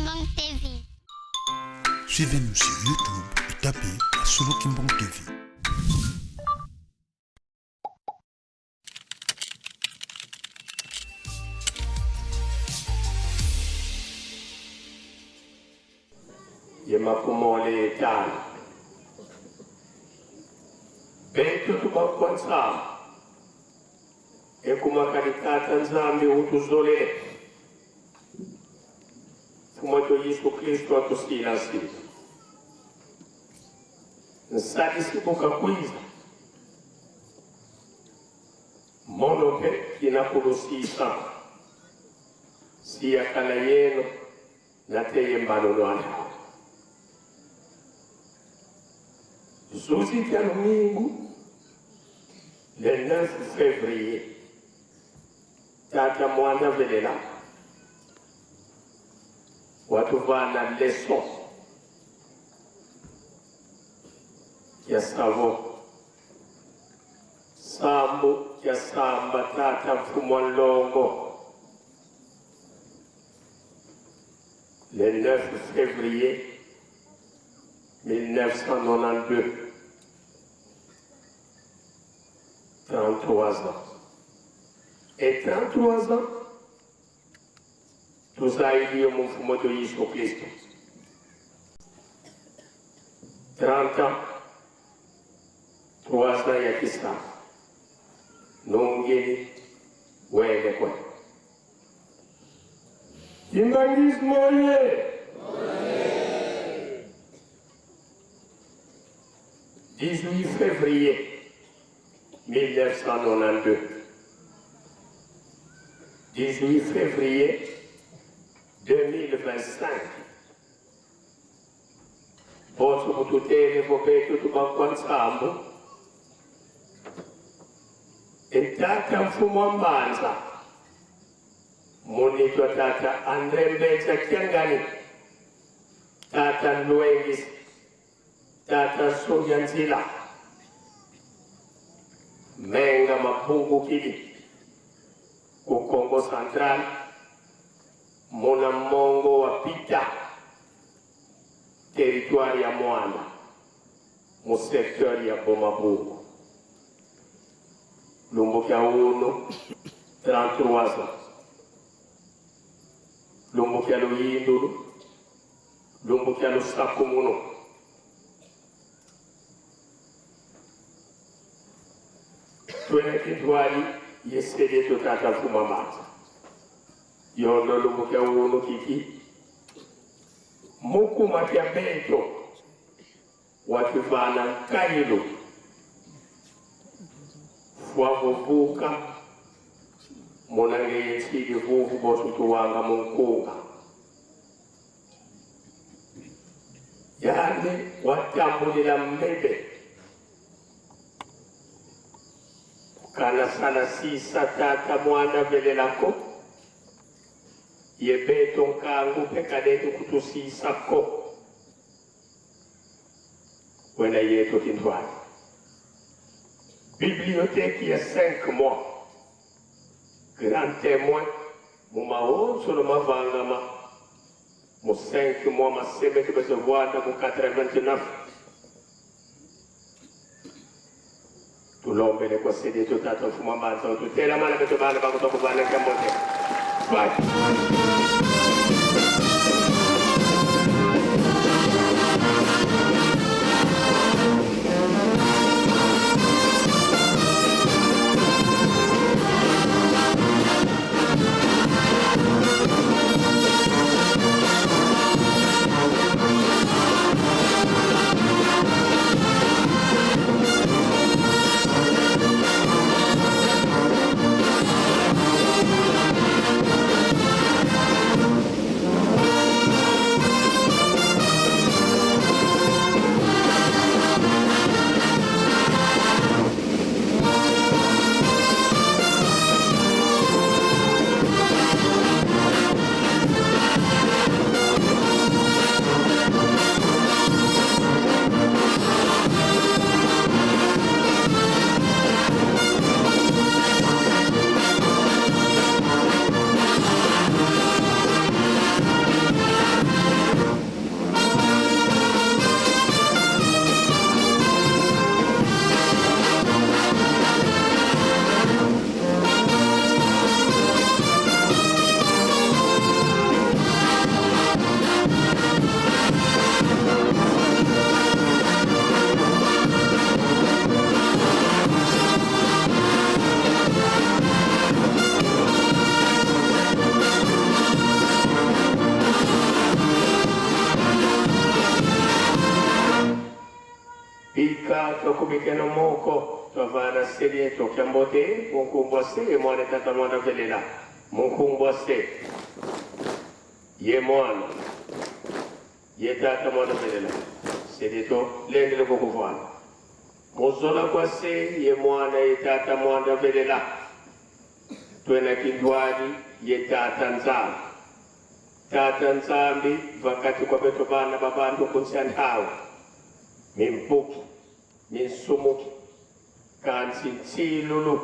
Kimbang TV. Suivez-nous sur YouTube et tapez Solo Kimbang TV. Yemakumole tan. Betu tubakwantsa. Ekumakarikata nzambi utuzole. Fumoto Yesu Kristo atusila sisi. Nsadi sibuka kwiza. Monope kinakurusisa. Siya kala yeno nateye mbano nwana. Zuzi ya domingo, le 9 février, tata mwana velela, watu vana leso ya savo, sambu ya samba tata mfumo longo, le 9 février 1992. 33 ans. Et 33 ans, tout ça est lié au mouvement de Jésus Christ. 30 ans, 3 ans, il y a qui ça. Non, il ouais, mais quoi. Humanisme, 18 février 1992. 18 février 2025. Posso poter evocare tutto quanto e tata mfumo mbanza monito tata Andre Mbecha Kiangani tata Luengis tata Soyanzila Menga Mapungu Kili ku Kongo Central Mona Mongo wa Pita territoire ya Mwana mu secteur ya Bomabugu Lumbukia uno 33 ans Lumbukia Luyindulu Lumbukia Lusakumuno Twene kitwali yesede totata fumamata yondo lumbukia uno kiki muku matia beto wakivana kailo fuavuvuka monange yetsidi vuvu botutuwanga munkunga yani watambulila mbebe kana sana sisa tata mwana velelako yebeto nkangu pekadetu kutusisa ko wena yeto kintwani bibliothèque ya 5 mois grand témoin mumao solo mavangama mu 5 mois maseme tubezovuada mu 89 tulombele kwa sidi tutata mfuma mbanza tutela mana betobana bakutokubana kamote kubikeno moko twavana serie tokyambote munkumbwa se mwana tata mwana velela munkumbwa se ye mwana ye tata mwana velela serie to lendele kokuvana muzola kwa se ye mwana ye tata mwana velela twena kindwadi ye tata nzambi tata nzambi vakati kwa beto bana babantu kunsianhawe mimpuki minsumuki kansi nsilulu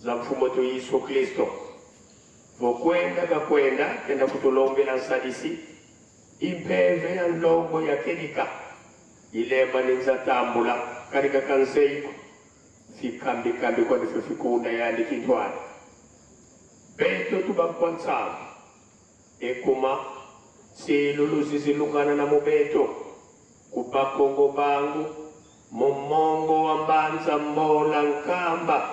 za mfumo tu Yesu Kristo vokwenda kakwenda kenda kutulombela nsadisi impeve ya nlongo ya kelika ilemba ninzatambula katika kanseiko fikambi kwa nififikuna yandi kintwani beto tubakwansamu ekuma silulu zizilungana na mubeto kupakongo bangu mumongo wa mbanza mbola nkamba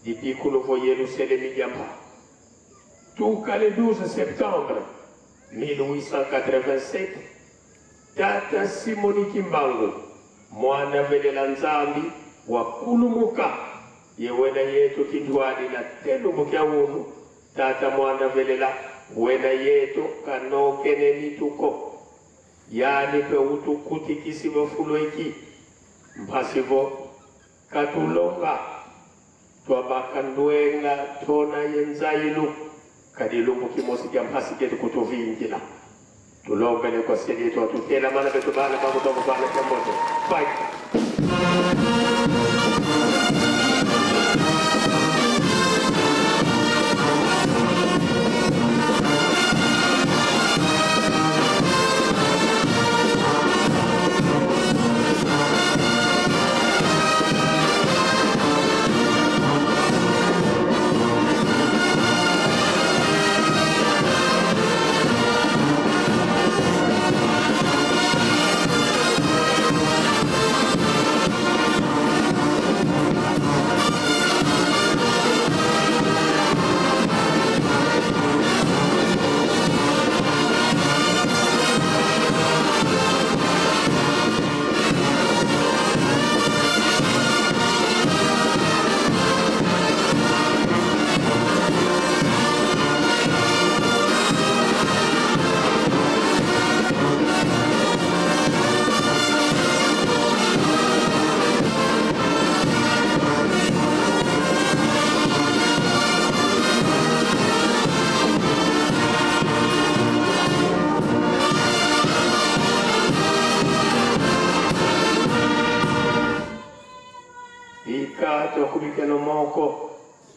dipikulu vo Yerusalemi jamba tuka le 12 septembre 1887 tata Simoni Kimbangu mwana velela nzambi wa kulumuka yewena yetu kindwali na telu mukya unu tata mwana velela wena yetu kanokene nituko yani pe utukuti kisivo fuloiki mpasivo katulonga twabakandwenga tona yenzailu kadilumbu kimosi kya mpasi ketu kutuvingila tulongele kwa seli yetu watutela mana betu bana babu babu bana kambozo fight.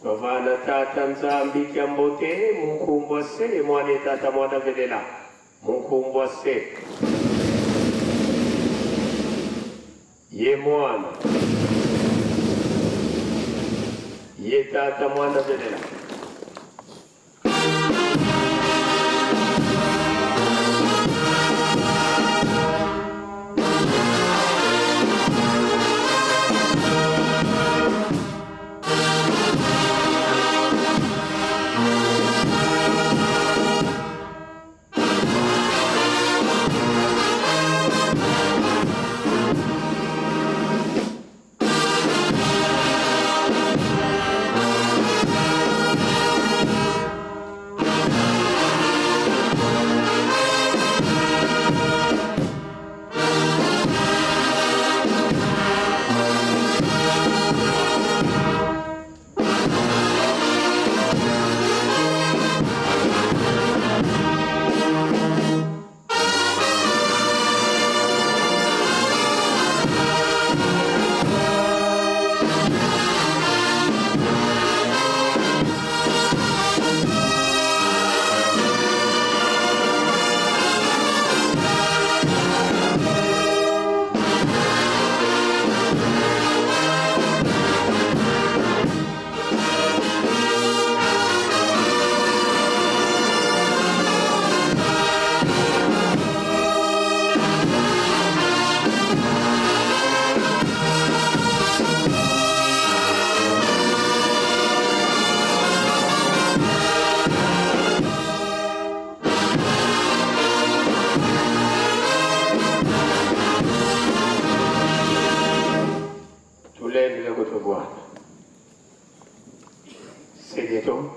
Tovana tata nzambi kyambote munkumbwa se mwane tata mwana velela munkumbwa se ye mwana ye tata mwana velela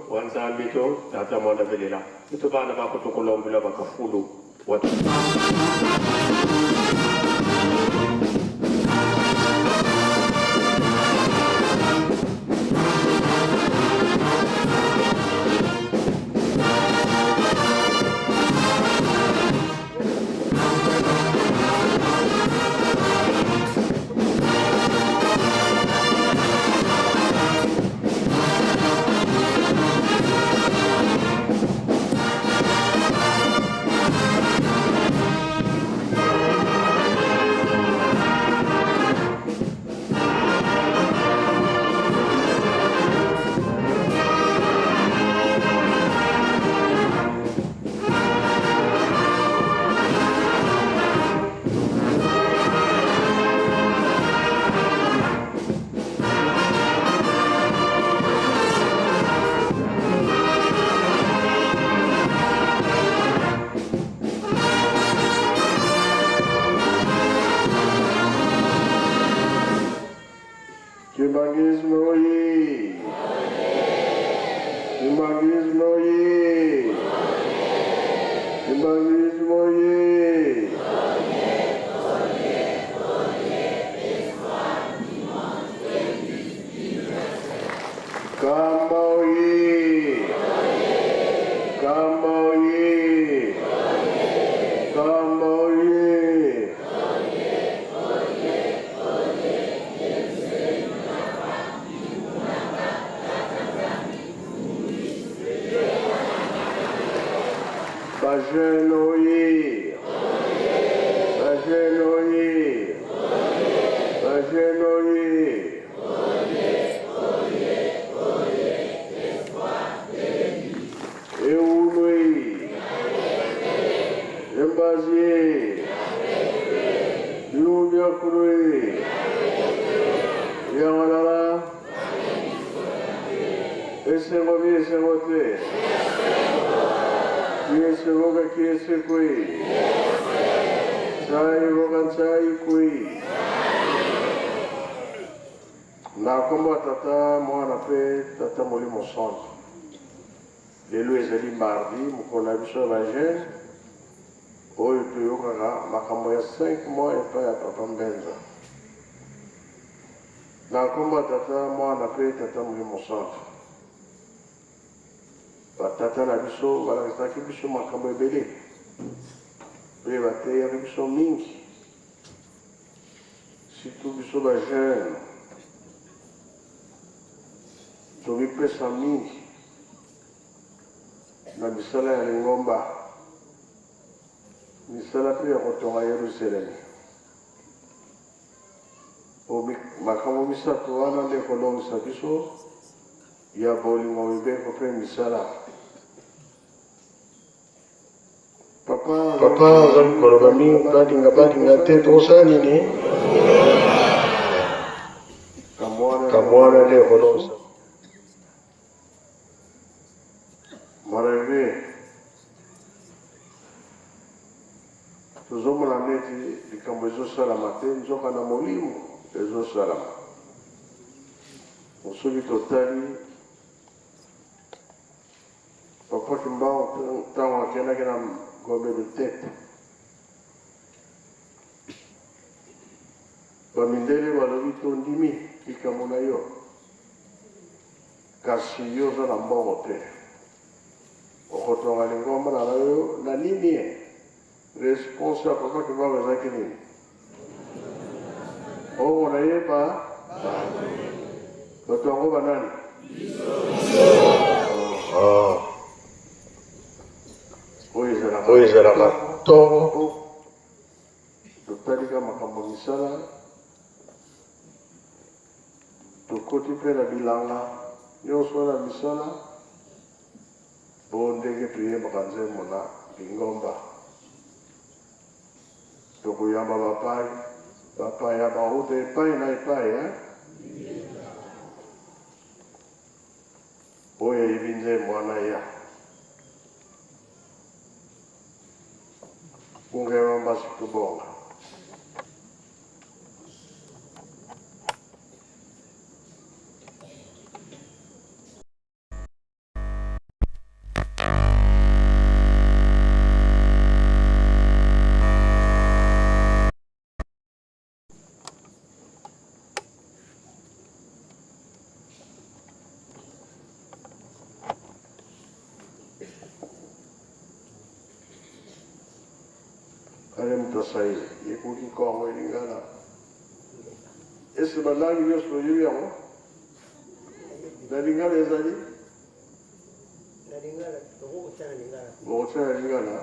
wanzambito tata mwana velela ito bana bako tukulombela bakafulu watu Kimbangismo oye! Kimbangismo oye! Kimbangismo oye! Kamba oye! Kamba oye! Kamba oye! Bajeno oye! Bajeno oye! Bajeno oye! Eunui! Embazie! Lumiakurui! Yamalala! Esengobi esengote! Kiese voga kiese kui. Sai voga sai kui. Na komba tata mwana pe tata molimo centre. Lelo ezali mardi mokona biso baje. Oyo toyokaka makambo ya 5 mois epai ya papa Mbenza. Na komba tata mwana pe tata molimo centre. Batata na biso balakisaki biso makambo ebele mpe bateyaki biso mingi surtout biso bajeune tomipesa mingi na misala ya lingomba misala mpe ya kotonga Yerusalemi po makambo misato wana nde kolongisa biso ya bolingo mibeko mpe misala Papa azali koloba mingi balinga te tosala nini kamwana nde kolonsa mareve tozomona neti likambo ezosalama te nzoka na molimo ezosalama soki totali papa Kimbangu ntango akendaki na Gombe de tête. Bamindele balobi tondimi likambo na yo kasi yo oza na mbongo te okotonga lingomba na yo na nini ye response ya papa Kimbangu ezalaki nini ongo na ye pa bato yango banani oyo ezalaka ntongo totalika makambo misala tokoti mpe na bilanga nyonso na misala po ndenge toyembaka nzembo na lingomba tokoyamba bapai ya bauta epai na epai oyo ayebi nzembo wana ya kungewa mbasi tubonga ale mutasaile yekuki kongo ilingana ese balangi nyonso oyebi yango na lingala ezali bokotya na lingala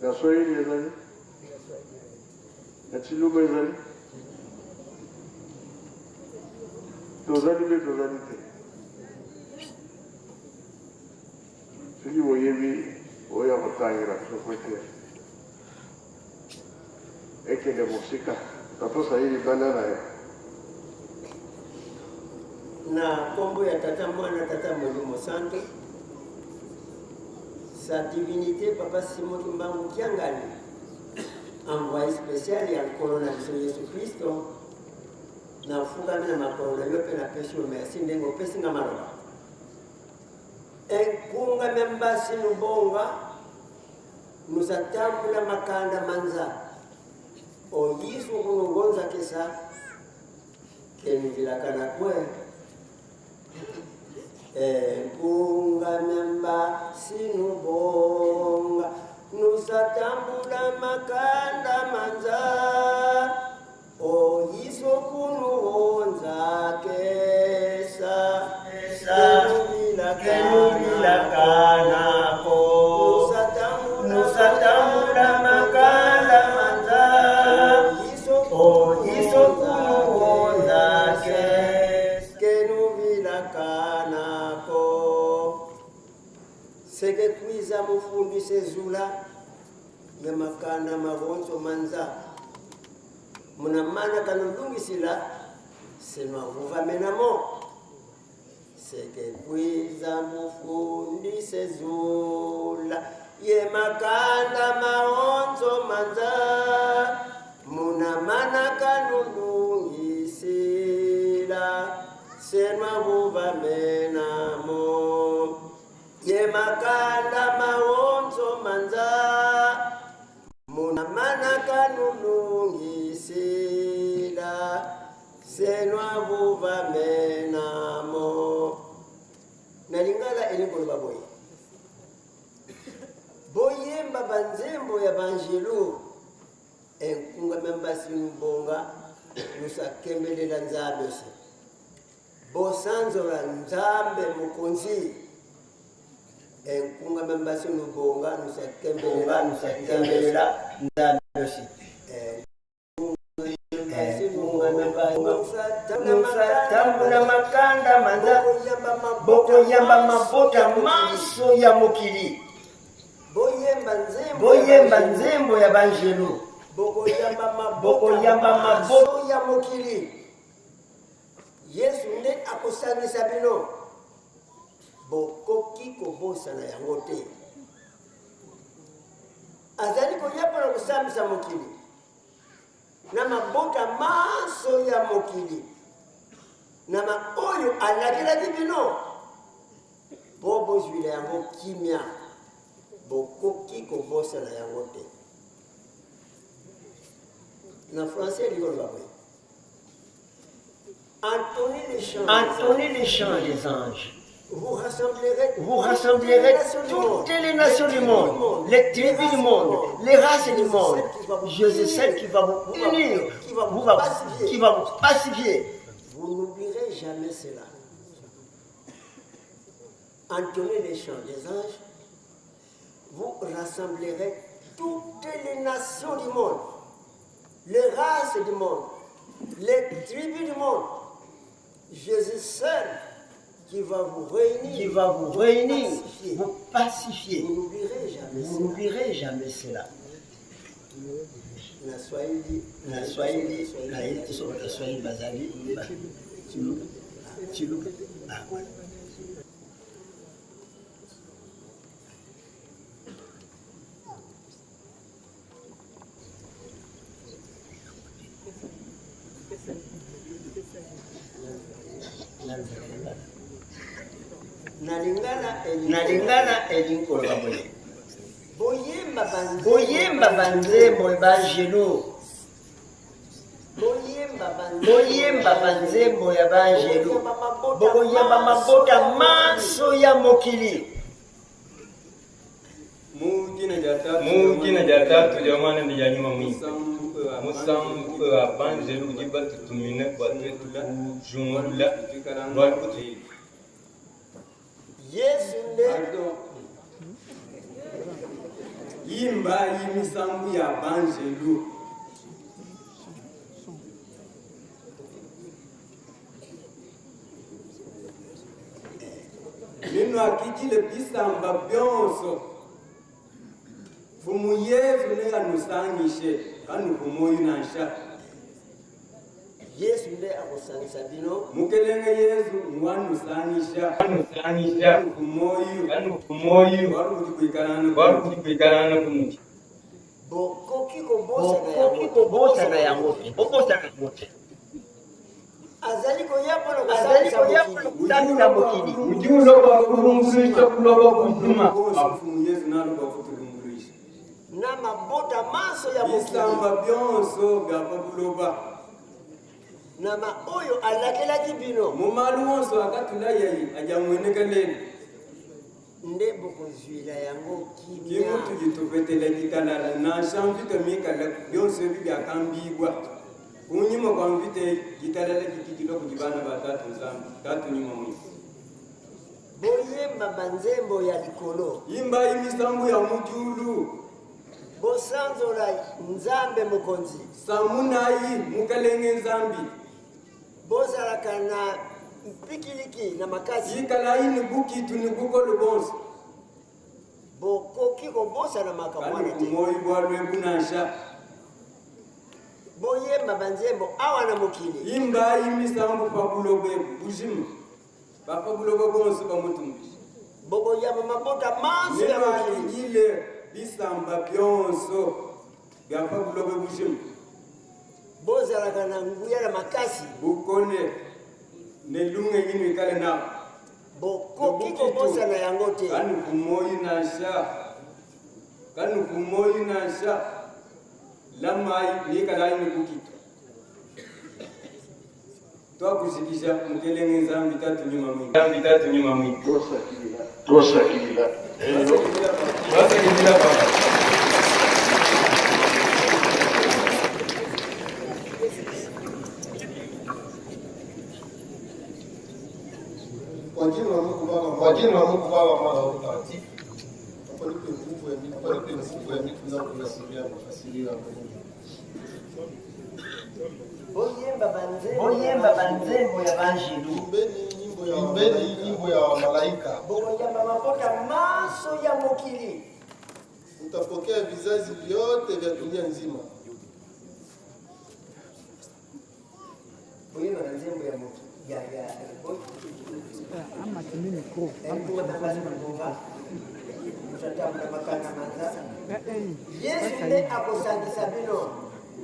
na swahili ezali na chilumba ezali tozali mpe tozali te soki boyebi oyo kotangira soko te ekende mosika natosa ye libanda na ye na kombo ya tata mwana tata molimo santo sa divinité papa Simon Kimbangu Kiangali envoyé spécial ya likolo na biso Yesu Kristo na fukami na makolo na yo mpe na pesi yo merci ndenge opesinga maloba enkunga membasi nubonga nusatambula makanda manza oyisu kunongonza kesa kenvilakana kwe enkunga membasi nubonga nusatambula makanda manza oyisu kunongonza kesa kenuvilakanako nusatambula makanda manza oyiso kunongonza kenuvilakanako sekekwiza mufundise zula ya makanda magonzo manza munamana kanulungisila senwavuvamenamo sekekwiza mufundise zula ye makanda maonzo manza munamana kanulungisila senwavuvamenamo ye makanda maonzo manza munamana kanulungisila senwavuvamenamo nalingala elikoloba boye boyemba banzembo ya banjelu enkunga membasi mbonga nusakembelela nzambe se bosanzola nzambe mukonzi enkunga membasi mbonga nusakembelela nzambe se nusatambula makanda manza bokoyamba mabota maso ya mokili boyemba nzembo ya banjelu bokoyamba maboto ya mokili yesu nde akosanisa bino bokoki kobosana yango te azali koyamba na kosambisa mokili na mabota maso ya mokili na maoyo alakelaki bino po bozwila yango kimia bokoki kobosana yango te na français likoloba boye Entonnez les chants des anges. vous rassemblerez toutes les nations du monde, les tribus du monde, les races du monde. Jésus, celle qui va vous unir, qui va vous pacifier. Vous n'oublierez jamais cela. Entonnez les chants des anges, vous rassemblerez toutes les nations du monde, les races du monde, les tribus du monde. Jésus seul qui va vous réunir, vous pacifier. Vous n'oublierez jamais cela. Na Swahili bazali. nalingana elinkoloba boye boyemba banzembo banjelu boyemba banzembo ya banjelu bokoyamba mabota maso ya mokili mukina jatatu jamana ndi yanyuma mwingi musambu abanjelu kujiba tutumine kwa twetu kujungula lwa kutu Yesu nde yimba yimisambu ya banjelu nino akijile bisamba byonso fumu Yesu nega nusangishe kanu kumoyu nansha Yesu nde akosangisa bino mukelenge Yesu mwanusangisha kumoyu waru kujikarana kumuti bokoki kobosa na yango azali koyapo na kusambisa mokili ujulo kwa kulungulisha kuloba kujuma fumu Yesu nalo kwa kutulungulisha na mabota maso ya mokili bisamba byonso byapa kuloba na maoyo alakelaki bino mumalu wonso akatula yayi ajamwenekeleni nde bokozwila yango kimia kimutu gitupetela gitalala nansha mvito mikala byonso ebi byakambibwa kunyuma kwa mvite gitalala gikikilo kujibana batatu nzambi tatu nyuma mwisi boyemba banzembo ya likolo yimba imisambu ya mujulu bosanzola nzambe mokonzi samunayi mukalenge nzambi bozalaka na mpikiliki na makasi yikalayi ni bukitu ni bukolo bonso bokoki kobosana makambo kali wana te kumoyi bwalwe bunansha boyemba banzembo awa na mokili yimba imisambu pabulobe bujimu bapabulobe bonso bamutumbisha bokoyamba mabota maso ya nino mokili akijile bisamba byonso byapabulobe bujimu bozalaka na nguya na makasi bukone nelunge yinu ikale na bokoki kobosana yango te kanu kumoyi nasha lamai nikala yinu bukitu twakushikisha mukelenge nzambi tatu nyuma mwingi tosakilila wasakilila baba Kwa jina la Mungu Baba, Mwana na Roho Mtakatifu. Hapo nipe nguvu ya mimi kuweza kuyasimulia mafasirio ya Mungu. boyemba banzembo ya banjelu Imbeni nyimbo ya malaika. bokoyamba mabota maso ya mokili Utapokea vizazi vyote vya dunia nzima. boyemba banzembo ya mokili Yesu nde akosangisa bino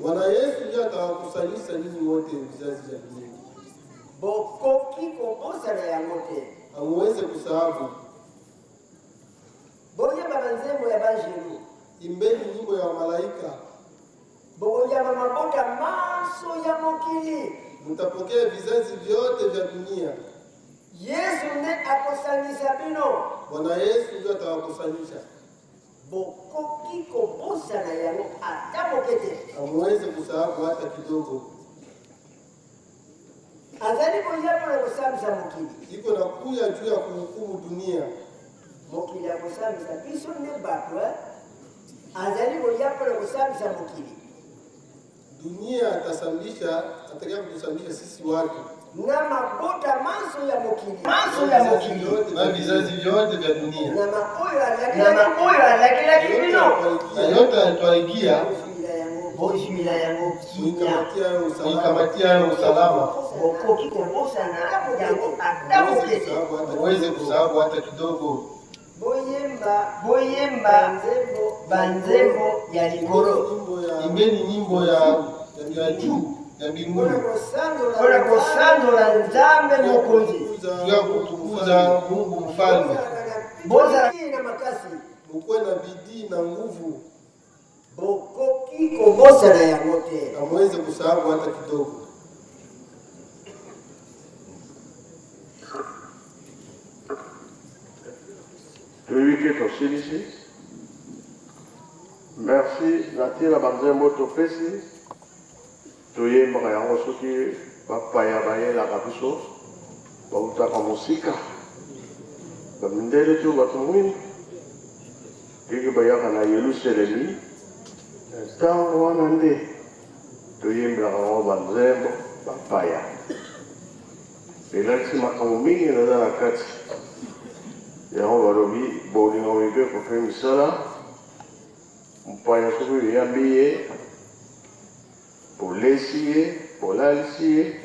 Bwana Yesu ndiye atawakusanyisha ninyi wote vizazi vya dunia. bokoki kobosana yango te Hamuweze kusahau. boyemba banzembo ya banjelu Imbeni nyimbo ya malaika. bokoyamba mabota maso ya mokili Mtapokea vizazi vyote vya dunia. Yesu nde akosangisa bino Bwana Yesu ndiye atawakusanyisha. bokoki kobosana yango ata moke te Hamuweze kusahau hata kidogo. azali koyamba na kosambisa mokili Iko na kuya juu ya kuhukumu dunia. mokili akosambisa biso nde bato azali koyamba na kosambisa mokili Dunia atakia kutusambisha sisi watu. na mabota maso ya mokili Na vizazi vyote vya dunia. na maoyo alakelaki bino Na yote alitwaigia boshimila yango kinya kuikamatia hayo usalama. bokoki kobosana yango ata moke te Uweze kusahau hata kidogo. boyemba banzembo ya likolo Imbeni nyimbo ya juu ya mbinguni. mpona kosanzola nzambe mokonzi Juu ya kutukuza Mungu mfalme. bozalaki na makasi Mukuwe na bidii na nguvu. bokoki kobosana yango te Hamuweze kusahau hata kidogo. Tuiwike tosilisi Merci, Natila Banzembo Topesi. Toye Mbayango Soki, Papaya Baye la Rabiso, Bautaka Musika, Bamindele Tu Batumwin, Kiki Bayaka na Yelu Selemi, Tango Wanande, Toye Mbayango Banzembo, Papaya. Elexi Makamumi, Nadana Kati, Yango Barobi, Bowling Omibe, Kofe Misala, Mpaya Soki Yambiye, Polesiye, Polalisiye,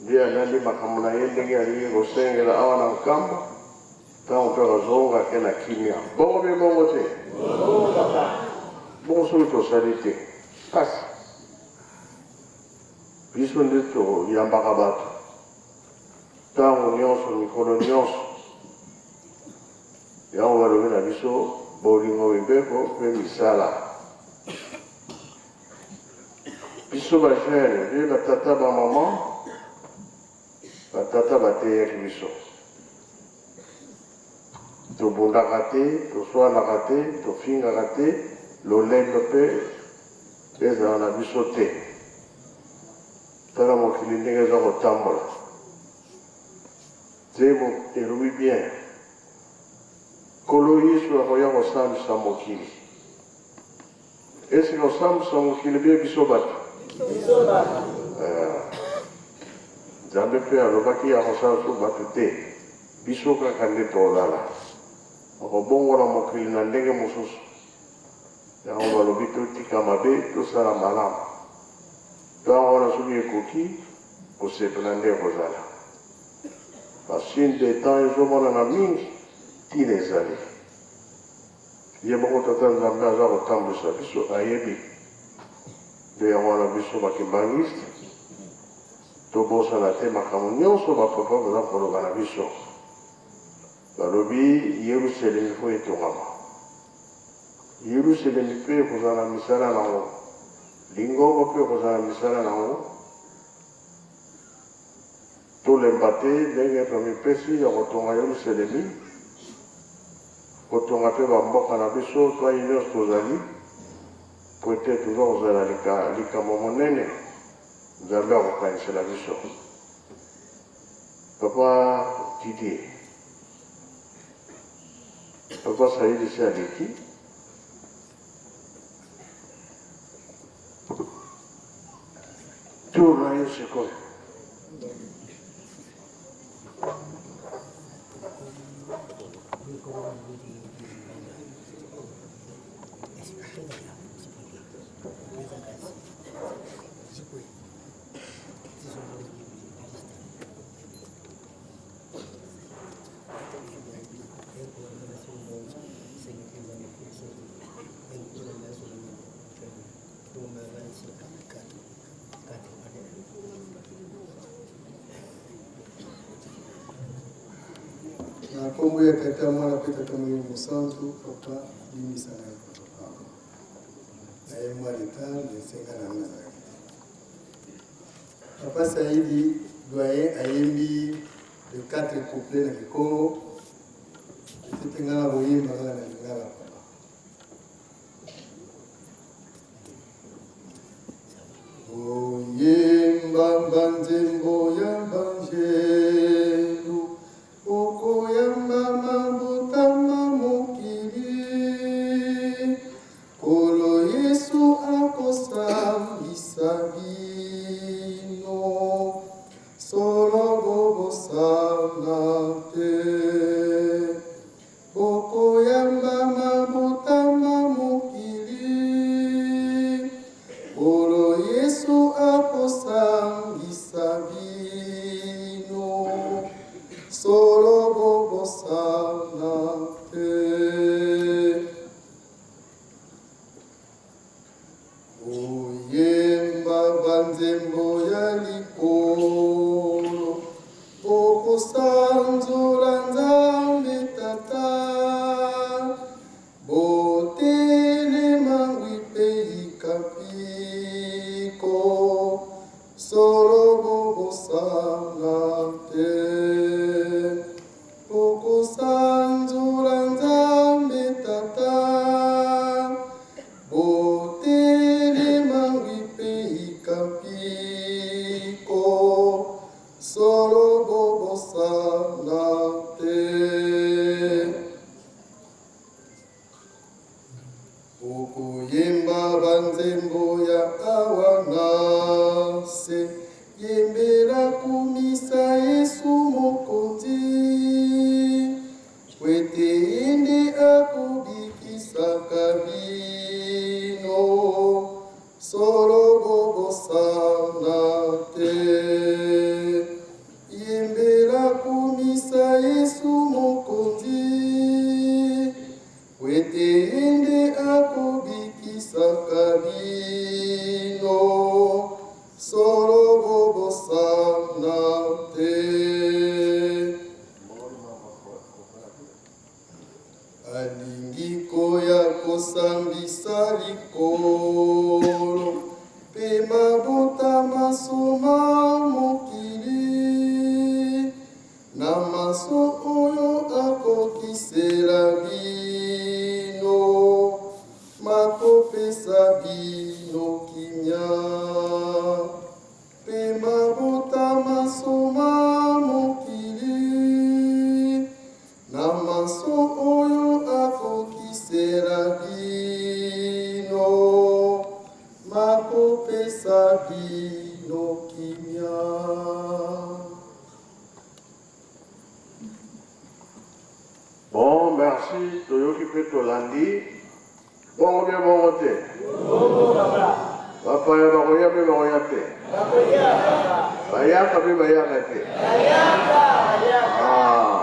dia nandi makamuna yendenge ali rosengela awana nkamba, tango kwa zonga kena kimia. Bongo be bongo te? Bongo papa. Bongo soli to salite. Kasi. Biso ndito yambaka batu. Tango nyonso, mikolo nyonso. Yango wadoge na biso, bolingo wibeko, pe misala. Biso ba jeune, ba tata ba maman, ba tata ba te biso. To bunda kate, to soana kate, to finga kate, lo lendo pe, eza na biso te. Tala mokili ndenge eza kotambola. Zemo erui bien. Kolo Yesu akoya kosambisa mokili. Esi kosambisa mokili bien biso bato. Jambe pe alobaki ya kosanso bato te biso kaka nde tozala okobongola mokili na ndenge mosusu yango balobi totika mabe tosala malamu ntango wana soki ekoki kosepela nde kozala basine de temps ezomonana mingi ntina ezali ye moko tata nzambe aza kotambwisa biso ayebi de wana biso bakimbangiste tobosana te makambo nyonso bapapa baza koloba na biso balobi yerusalemi fo etongama yerusalemi mpe ekozala na misala nango lingoko mpe ekozala na misala nango tolemba te ndenge tomipesi ya kotonga yerusalemi kotonga mpe bamboka na biso twai nyonso tozali peut-être toza kozala likambo monene nzambe akokanisela biso papa Didier papa Saïd si aleki tuna yo sikoyo na kombo ya tata mwana pe tata moyo mosantu papa limisa na papa na ye mwa leta lesenga na mwana papa Saïdi doyen ayembi de 4 couplets na Kikongo tetenga na boyemba na lingala papa oyemba banzembo ya banjelu okoyamba mabotama mokili kolo Yesu akosambisa bino solo bobosana te okoyamba indi akubikisaka bino solo bobosana te yembela kumisa Yesu mokonzi wete indi akubikisaka bino solo bobosana te alingi koya kosambisa likolo mpe mabota masoma mokili na maso oyo akokisela bino makopesa bino kimia mpe mabota masoma mokili na maso oyo akokisela bino makopesa bino kimia. Bon, merci. Toyoki pe tolandi. Bongo bien bongo te. Papa ya bakoya pe bakoya te. Bayaka pe bayaka te. Ah.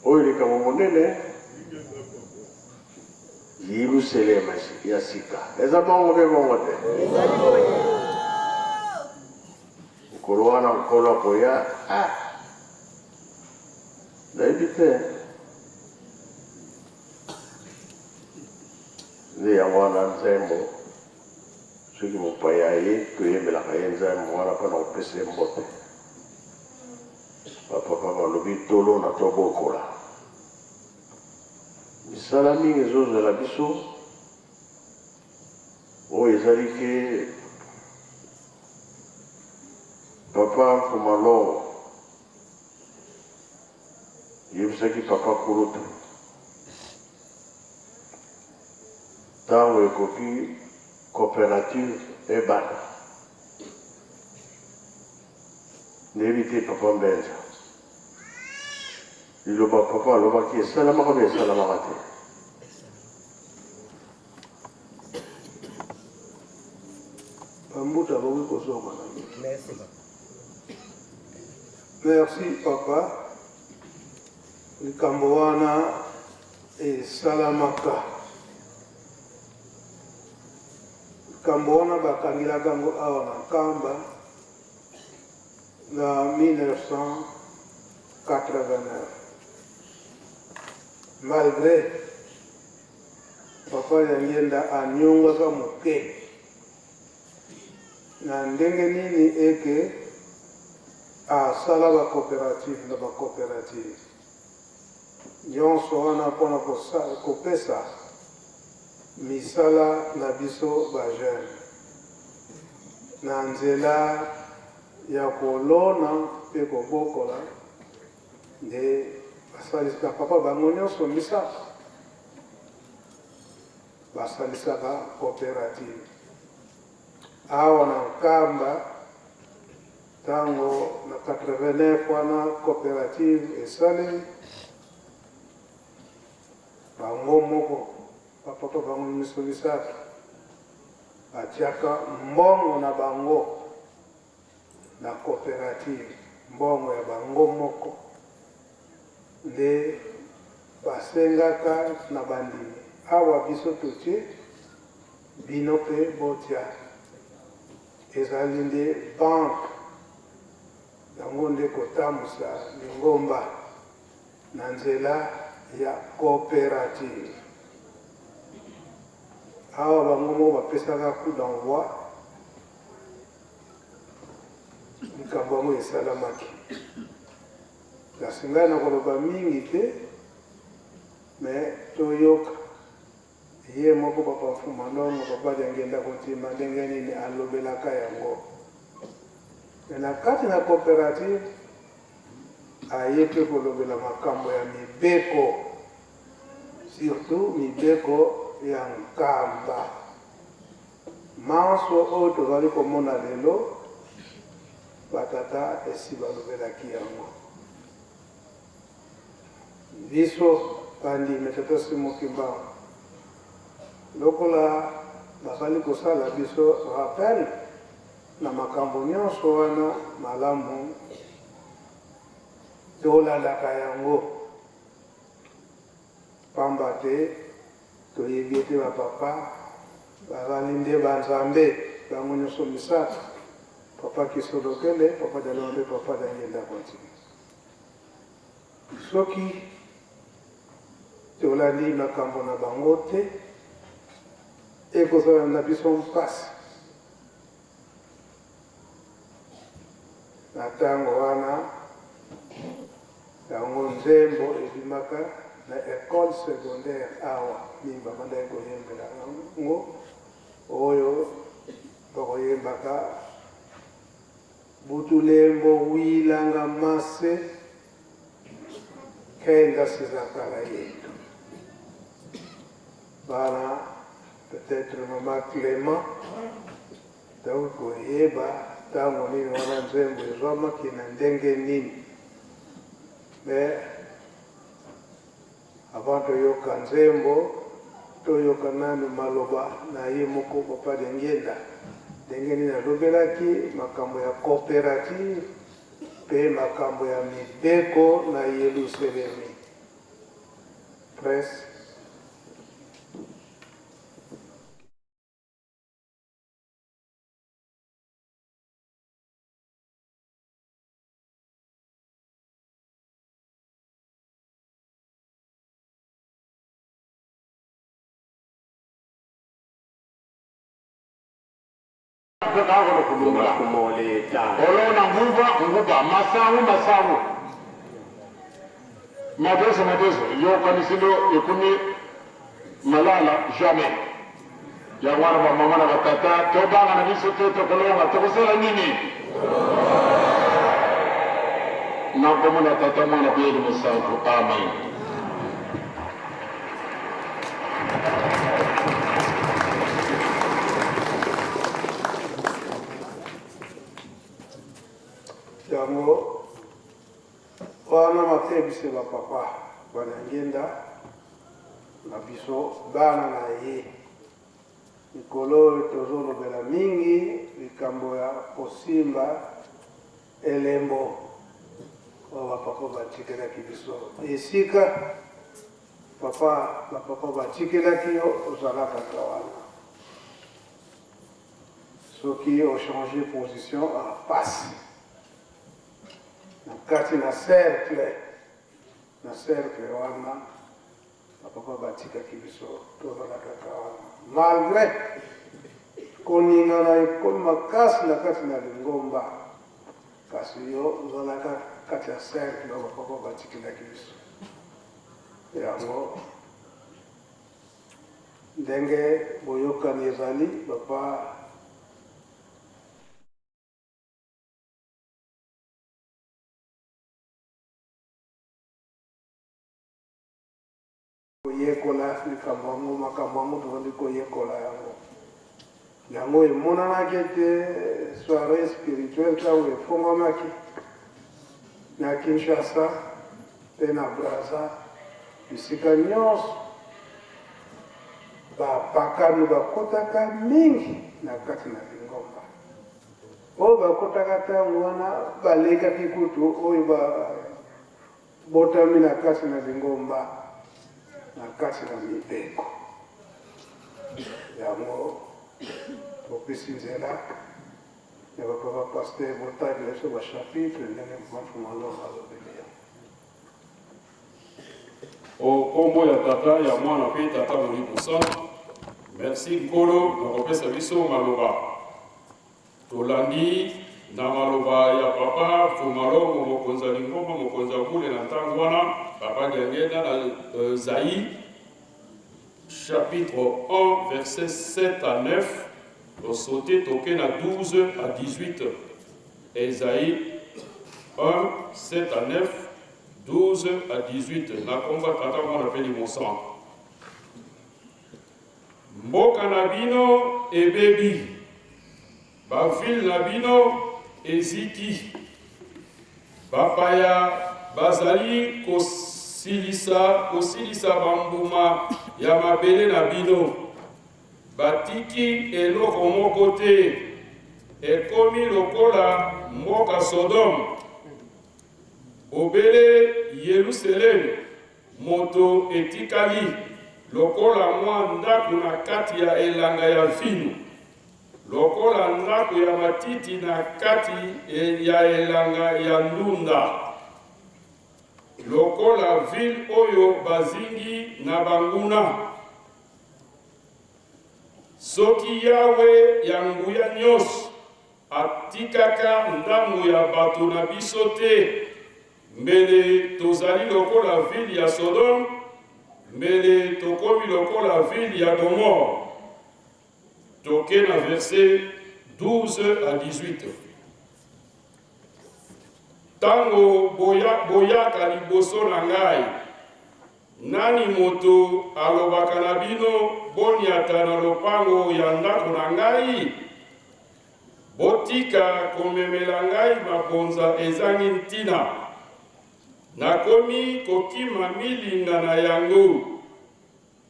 Oyo likamo monene. Yerusalema ya sika. Eza bongo pe bongo te. Mkolo wana mkolo akoya. Nayebi te. Nde yango wana nzembo soki mopaya ye toyembelaka ye nzembo wana mpona kopesa ye mbote bapapa balobi tolo na tobokola misala mingi ezozela biso oyo ezali ke papa mfumalongo yebisaki papa kulutu ntango ekoki coopérative ebana nayebi te papa mbenza liloba papa alobaki esalamaka mpe esalamaka te bambuta boki kozoka na merci papa likambo wana esalamaka likambo wana bakangilaka yango awa na nkamba na 1989 malgré papa yangienda anyongaka moke na ndenge nini eke asala bacoopérative na bacoopérative nyonso wana mpona kopesa misala na biso bajeune na nzela ya kolona mpe kobokola nde basalisaka papa bango nyonso misala basalisaka coopérative awa na nkamba ntango na 89 wana coopérative esalemi bango moko bapapa bango miso misato batiaka mbongo na bango na coopérative mbongo ya bango moko nde basengaka na bandimi awa biso totie bino mpe botia ezali nde banke yango nde kotambusa lingomba na nzela ya coopérative awa bango moko bapesaka coup d'envoi likambo yango esalamaki kasi ngai na koloba mingi te me toyoka ye moko papa mfumalongo papa jangenda kotima ndenge nini alobelaka yango me na kati na coopérative aye mpe kolobela makambo ya mibeko surtout mibeko ya nkamba manso oyo tozali komona lelo batata esi balobelaki yango biso bandi metata simo kimba lokola basali kosala biso rappel na makambo nyonso wana malamu tolandaka yango pamba te toyebi ete bapapa bazali nde banzambe bango nyonso misato papa Kisolokele, papa Dalonde, papa Daniel Dakwati. Soki tolandi makambo na bango te ekozala na biso mpasi na ntango wana yango nzembo ebimaka na école secondaire awa mimba banda ekoyembela yango oyo bakoyembaka butulembo wilanga mase kenda sizakala yetu bana peut-être mama Clément donc koyeba ntango nini wana nzembo ezwamaki na ndenge nini mais avant toyoka nzembo toyoka nanu maloba na ye moko papa Dengenda ndenge nini alobelaki makambo ya coopérative mpe makambo ya mibeko na Yelusalemi presse olona nguba masangu mateso yokanisindo ekuni malala jamais yangwana bamama na batata tobanga na biso te tokolonga tokosala nini nakomona tata mwana peyeli mosantu amen. yango wana matebise bapapa banangenda na biso bana na ye mikolo tozolobela mingi likambo ya kosimba elembo oyo bapapa batikelaki biso esika bapapa batikelaki yo ozalaka kaka wana soki ochange position apasi kati na cercle wana bapapa batikaki biso tozalaka kaka wana malgré koningana ekomi makasi na kati na lingomba kasi yo ozalaka kati ya cercle oyo bapapa batikelaki biso yango ndenge boyokani ezali papa koyekola likambo yango makambo yango tozali koyekola yango emonanaki ete soirée spirituelle ntango efongwamaki na Kinshasa mpe na Braza bisika nyonso bapakani bakotaka mingi na kati na lingomba oyo bakotaka ntango wana balekaki kutu oyo babotami na kati na lingomba na kati na mibeko yango topesi nzela ya bapapa paster botali biso bachapitre ndenge mafumaloba alobeli yango okombo ya tata ya mwana mpe tata molimo sana merci nkolo na kopesa biso maloba tolandi na maloba ya papa Fumalomo mokonzi ya lingomba mokonzi ya kule na ntango wana papa Dengenda na Zaï chapitre 1 verset 7 à 9 au sauté toqué na 12 à 18 Esaïe 1 7 à 9 12 à 18 na komba tata mwana peli mosan mboka na bino ebebi bavile na bino eziki bapaya bazali kosilisa bambuma ya mabele na bino. Batiki eloko moko te, ekomi lokola mboka Sodome. Obele Yerusalem, moto etikali lokola mwa ndako na kati ya elanga ya vino, lokola ndako ya matiti na kati ya elanga ya ndunda, lokola ville oyo bazingi na banguna. Soki Yawe ya nguya nyonso atikaka ndambo ya bato na biso te, mbele tozali lokola ville ya Sodome, mbele tokomi lokola ville ya Gomorre. Toke na verset 12 à 18. Tango boyaka liboso na ngai, nani moto alobaka na bino boniata na lopango ya ndako na ngai? Botika komemela ngai mabonza ezangi ntina. Nakomi kokima milinga na yango.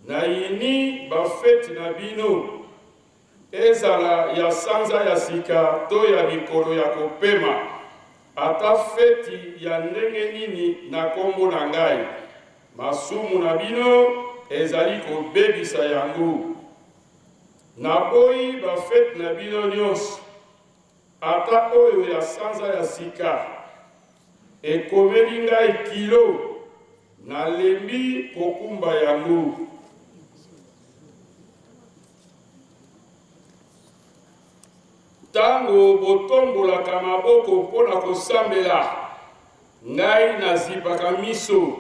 Nayini bafeti na bino, ezala ya sanza ya sika to ya mikolo ya kopema, ata feti ya ndenge nini na kombo na ngai. Masumu na bino ezali kobebisa yango. Naboyi bafeti na bino nyonso, ata oyo ya sanza ya sika. Ekomeli ngai kilo, nalembi kokumba yango. Tango botombolaka maboko mpona kosambela, ngai nazipaka miso.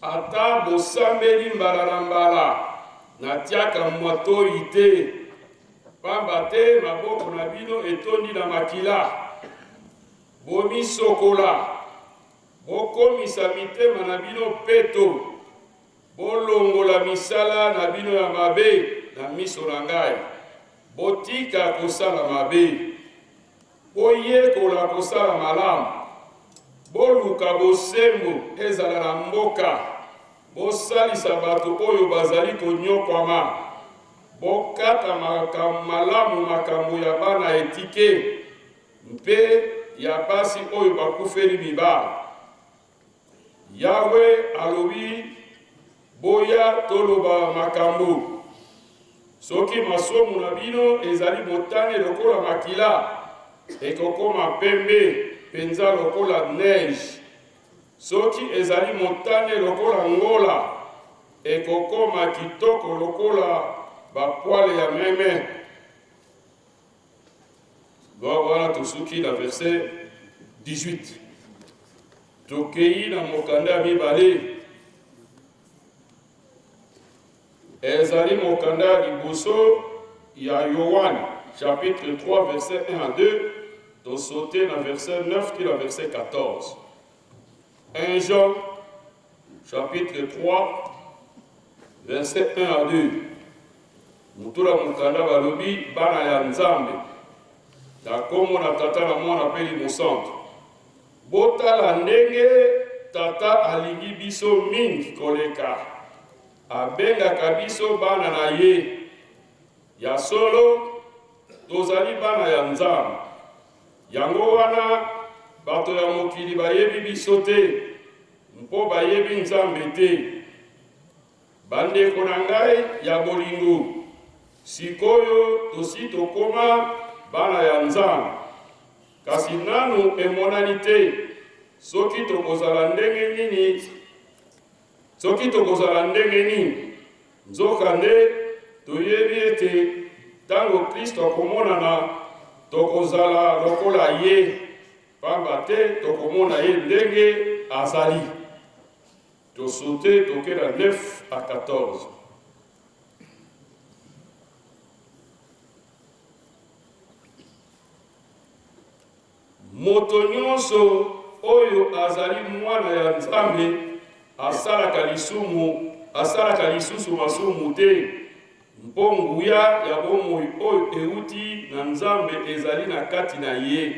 Ata bosambeli mbala na mbala, natiaka mwatoi te. Pamba te maboko na bino etondi na makila. Bomisokola, bokomisa mitema na bino peto. Bolongola misala na bino ya mabe na miso na ngai. Botika kosala mabe, boyekola kosala malamu. Boluka bosembo ezala na mboka, bosalisa bato oyo bazali konyokwama. Bokata malamu makambo ya bana etike, mpe ya pasi oyo bakufeli mibala. Yawe alobi, boya toloba makambo. Soki masomo na bino ezali motane lokola makila, ekokoma pembe penza lokola neige. Soki ezali motane lokola ngola, ekokoma kitoko lokola bapoale ya meme. Voilà tosuki na verset 18. Tokei na mokanda mibale. Ezali mokanda liboso ya Yohane, chapitre 3, verset 1 à 2, de sauter dans verset 9 et verset 14. 1 Jean, chapitre 3, verset 1 à 2. Mutula mokanda balobi bana ya Nzambe. Na komo na tata na mwana peli mosantu. Botala ndenge tata alingi biso mingi koleka. Abengaka biso bana na ye. Ya solo tozali bana ya Nzambe. Yango wana bato ya mokili bayebi biso te, mpo bayebi Nzambe te. Bandeko na ngai ya bolingo, sikoyo tosi tokoma bana ya Nzambe. Kasi nanu emonani te, soki tokozala ndenge nini, nzokande toyebi ete tango Kristo akomonana tokozala lokola ye, pamba te tokomona ye ndenge azali. Tosote tokela 9 à 14. Moto nyonso oyo azali mwana ya Nzambe asalaka lisusu masumu te, mpo nguya ya bomoi oyo euti na Nzambe ezali na kati na ye.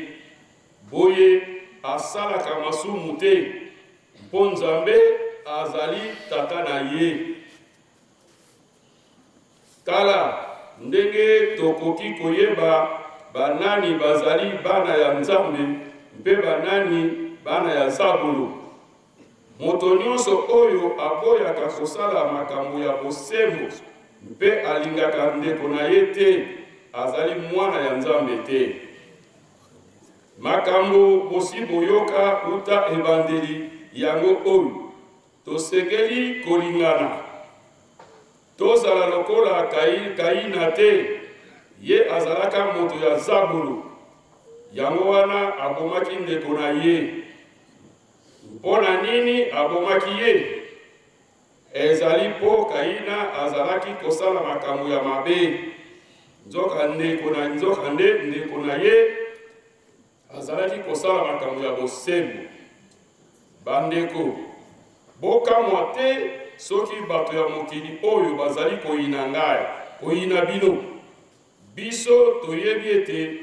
Boye asalaka masumu te, mpo Nzambe azali tata na ye. Tala ndenge tokoki koyeba banani bazali bana ya Nzambe mpe banani bana ya Zabulu. Moto nyonso oyo aboyaka kosala makambo ya bosembo mpe alingaka ndeko na ye te azali mwana ya Nzambe te. Makambo bosi boyoka uta ebandeli yango oyo tosengeli kolingana. Tozala lokola Kaina te, ye azalaka moto ya Zabulu. Yango wana abomaki ndeko na ye. Mpona nini abomaki ye? Ezali po Kaina azalaki kosala makambo ya mabe. Nzoka ndeko na ye azalaki kosala makambo ya bosembo. Bandeko, bokamwa te soki bato ya mokili oyo bazali koyina ngai, koyina bino. Biso toyebi ete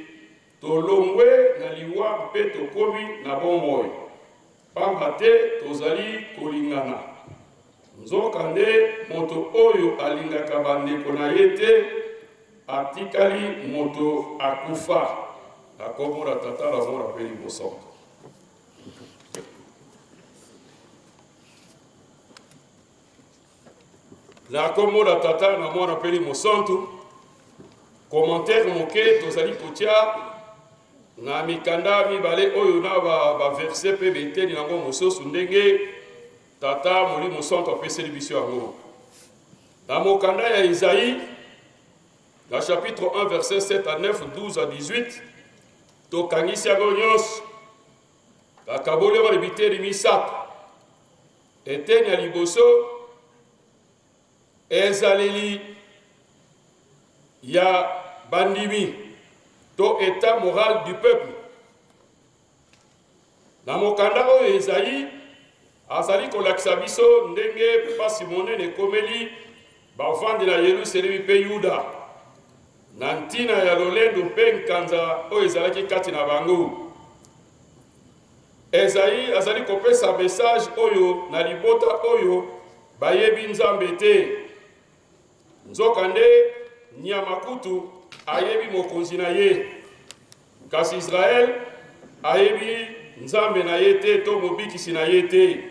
tolongwe na liwa mpe tokomi na bomoi. Pamba te tozali kolingana. Nzoka nde moto oyo alingaka bandeko na ye te atikali moto akufa. Akomora tata la mora peli bosanto. La komoda tata na mwana peli mosantu. Commentaire moke tozali kotia na mikanda mibale oyo na ba verset pe beteni nango mososu ndenge tata moli mosantu apeseli biso yango. Na mokanda ya Isaïe, na chapitre 1 verset 7 à 9, 12 à 18, tokangisi yango nyonso kakaboli yango libiteli misato. Eteni ya liboso ezaleli ya bandimi to état moral du peuple. Na mokanda oyo Ezaïe azali kolakisa biso ndenge pasi monene ekomeli bavandi na Yerusalemi mpe Yuda na ntina ya lolendo mpe nkanza oyo ezalaki kati na bango. Ezaïe azali kopesa message oyo na libota oyo bayebi Nzambe te. Nzoka nde nyama kutu ayebi mokonzi na ye. Kasi Israel ayebi Nzambe na ye te to mobikisi na ye te.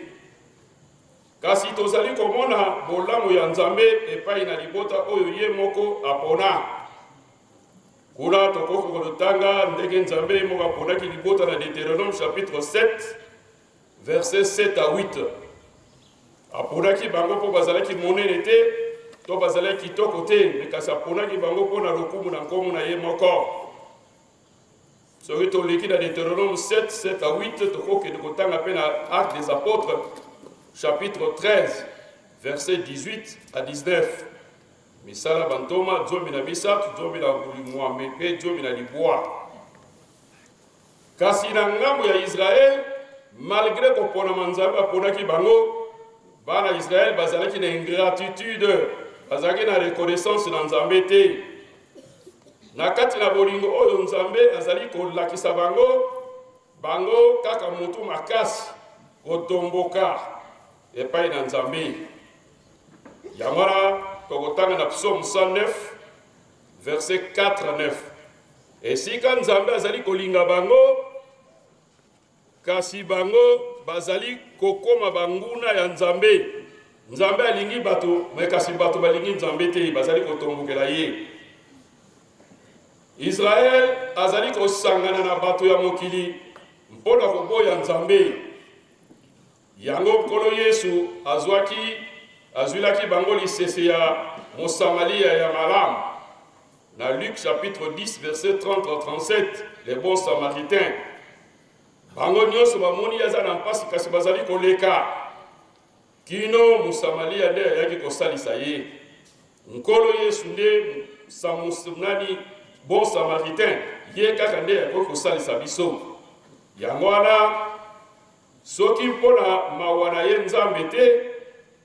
Kasi tozali komona bolamu ya Nzambe epai na libota oyo ye moko apona. Kuna tokoki kolotanga ndenge Nzambe moko aponaki libota na Deutéronome chapitre 7 verset 7 à 8. Aponaki bango po bazalaki monene te to bazalaki kitoko te, mais kasi aponaki bango mpo na lokumu na nkomo na ye moko. Soki toleki na Deutéronome 7, 7 à 8, tokokende kotanga mpe na Actes des Apôtres chapitre 13 verset 18 à 19. Misala bantoma zomi na misato, zomi na mwambe mpe zomi na libwa. Kasi na ngambo ya Israel, malgré koponama Nzambe aponaki bango, bana Israel bazalaki na ingratitude, bazalaki na reconnaissance na Nzambe te. Na kati na bolingo oyo Nzambe azali kolakisa bango kaka mutu makasi kotomboka epai na Nzambe. Yamara tokotanga na Psaume 109 verset 4 à 9. Esika Nzambe azali kolinga bango, kasi bango bazali kokoma banguna ya Nzambe. Nzambe alingi bato, mais kasi bato balingi Nzambe te, bazali kotombokela ye. Israel azali kosangana na bato ya mokili mpona koboya Nzambe. Yango nkolo Yesu azwilaki bango lisese ya Mosamalia ya malamu. Na Luc chapitre 10 verset 30 à 37, les bons samaritains. Bango nyonso bamoni aza na mpasi kasi bazali koleka. Kino Mosamalia nde ayaki kosalisa ye. Nkolo Yesu nde samusunani bon samaritain, ye kaka nde ayaki kosalisa biso. Yango wana soki mpona mawa na ye Nzambe te,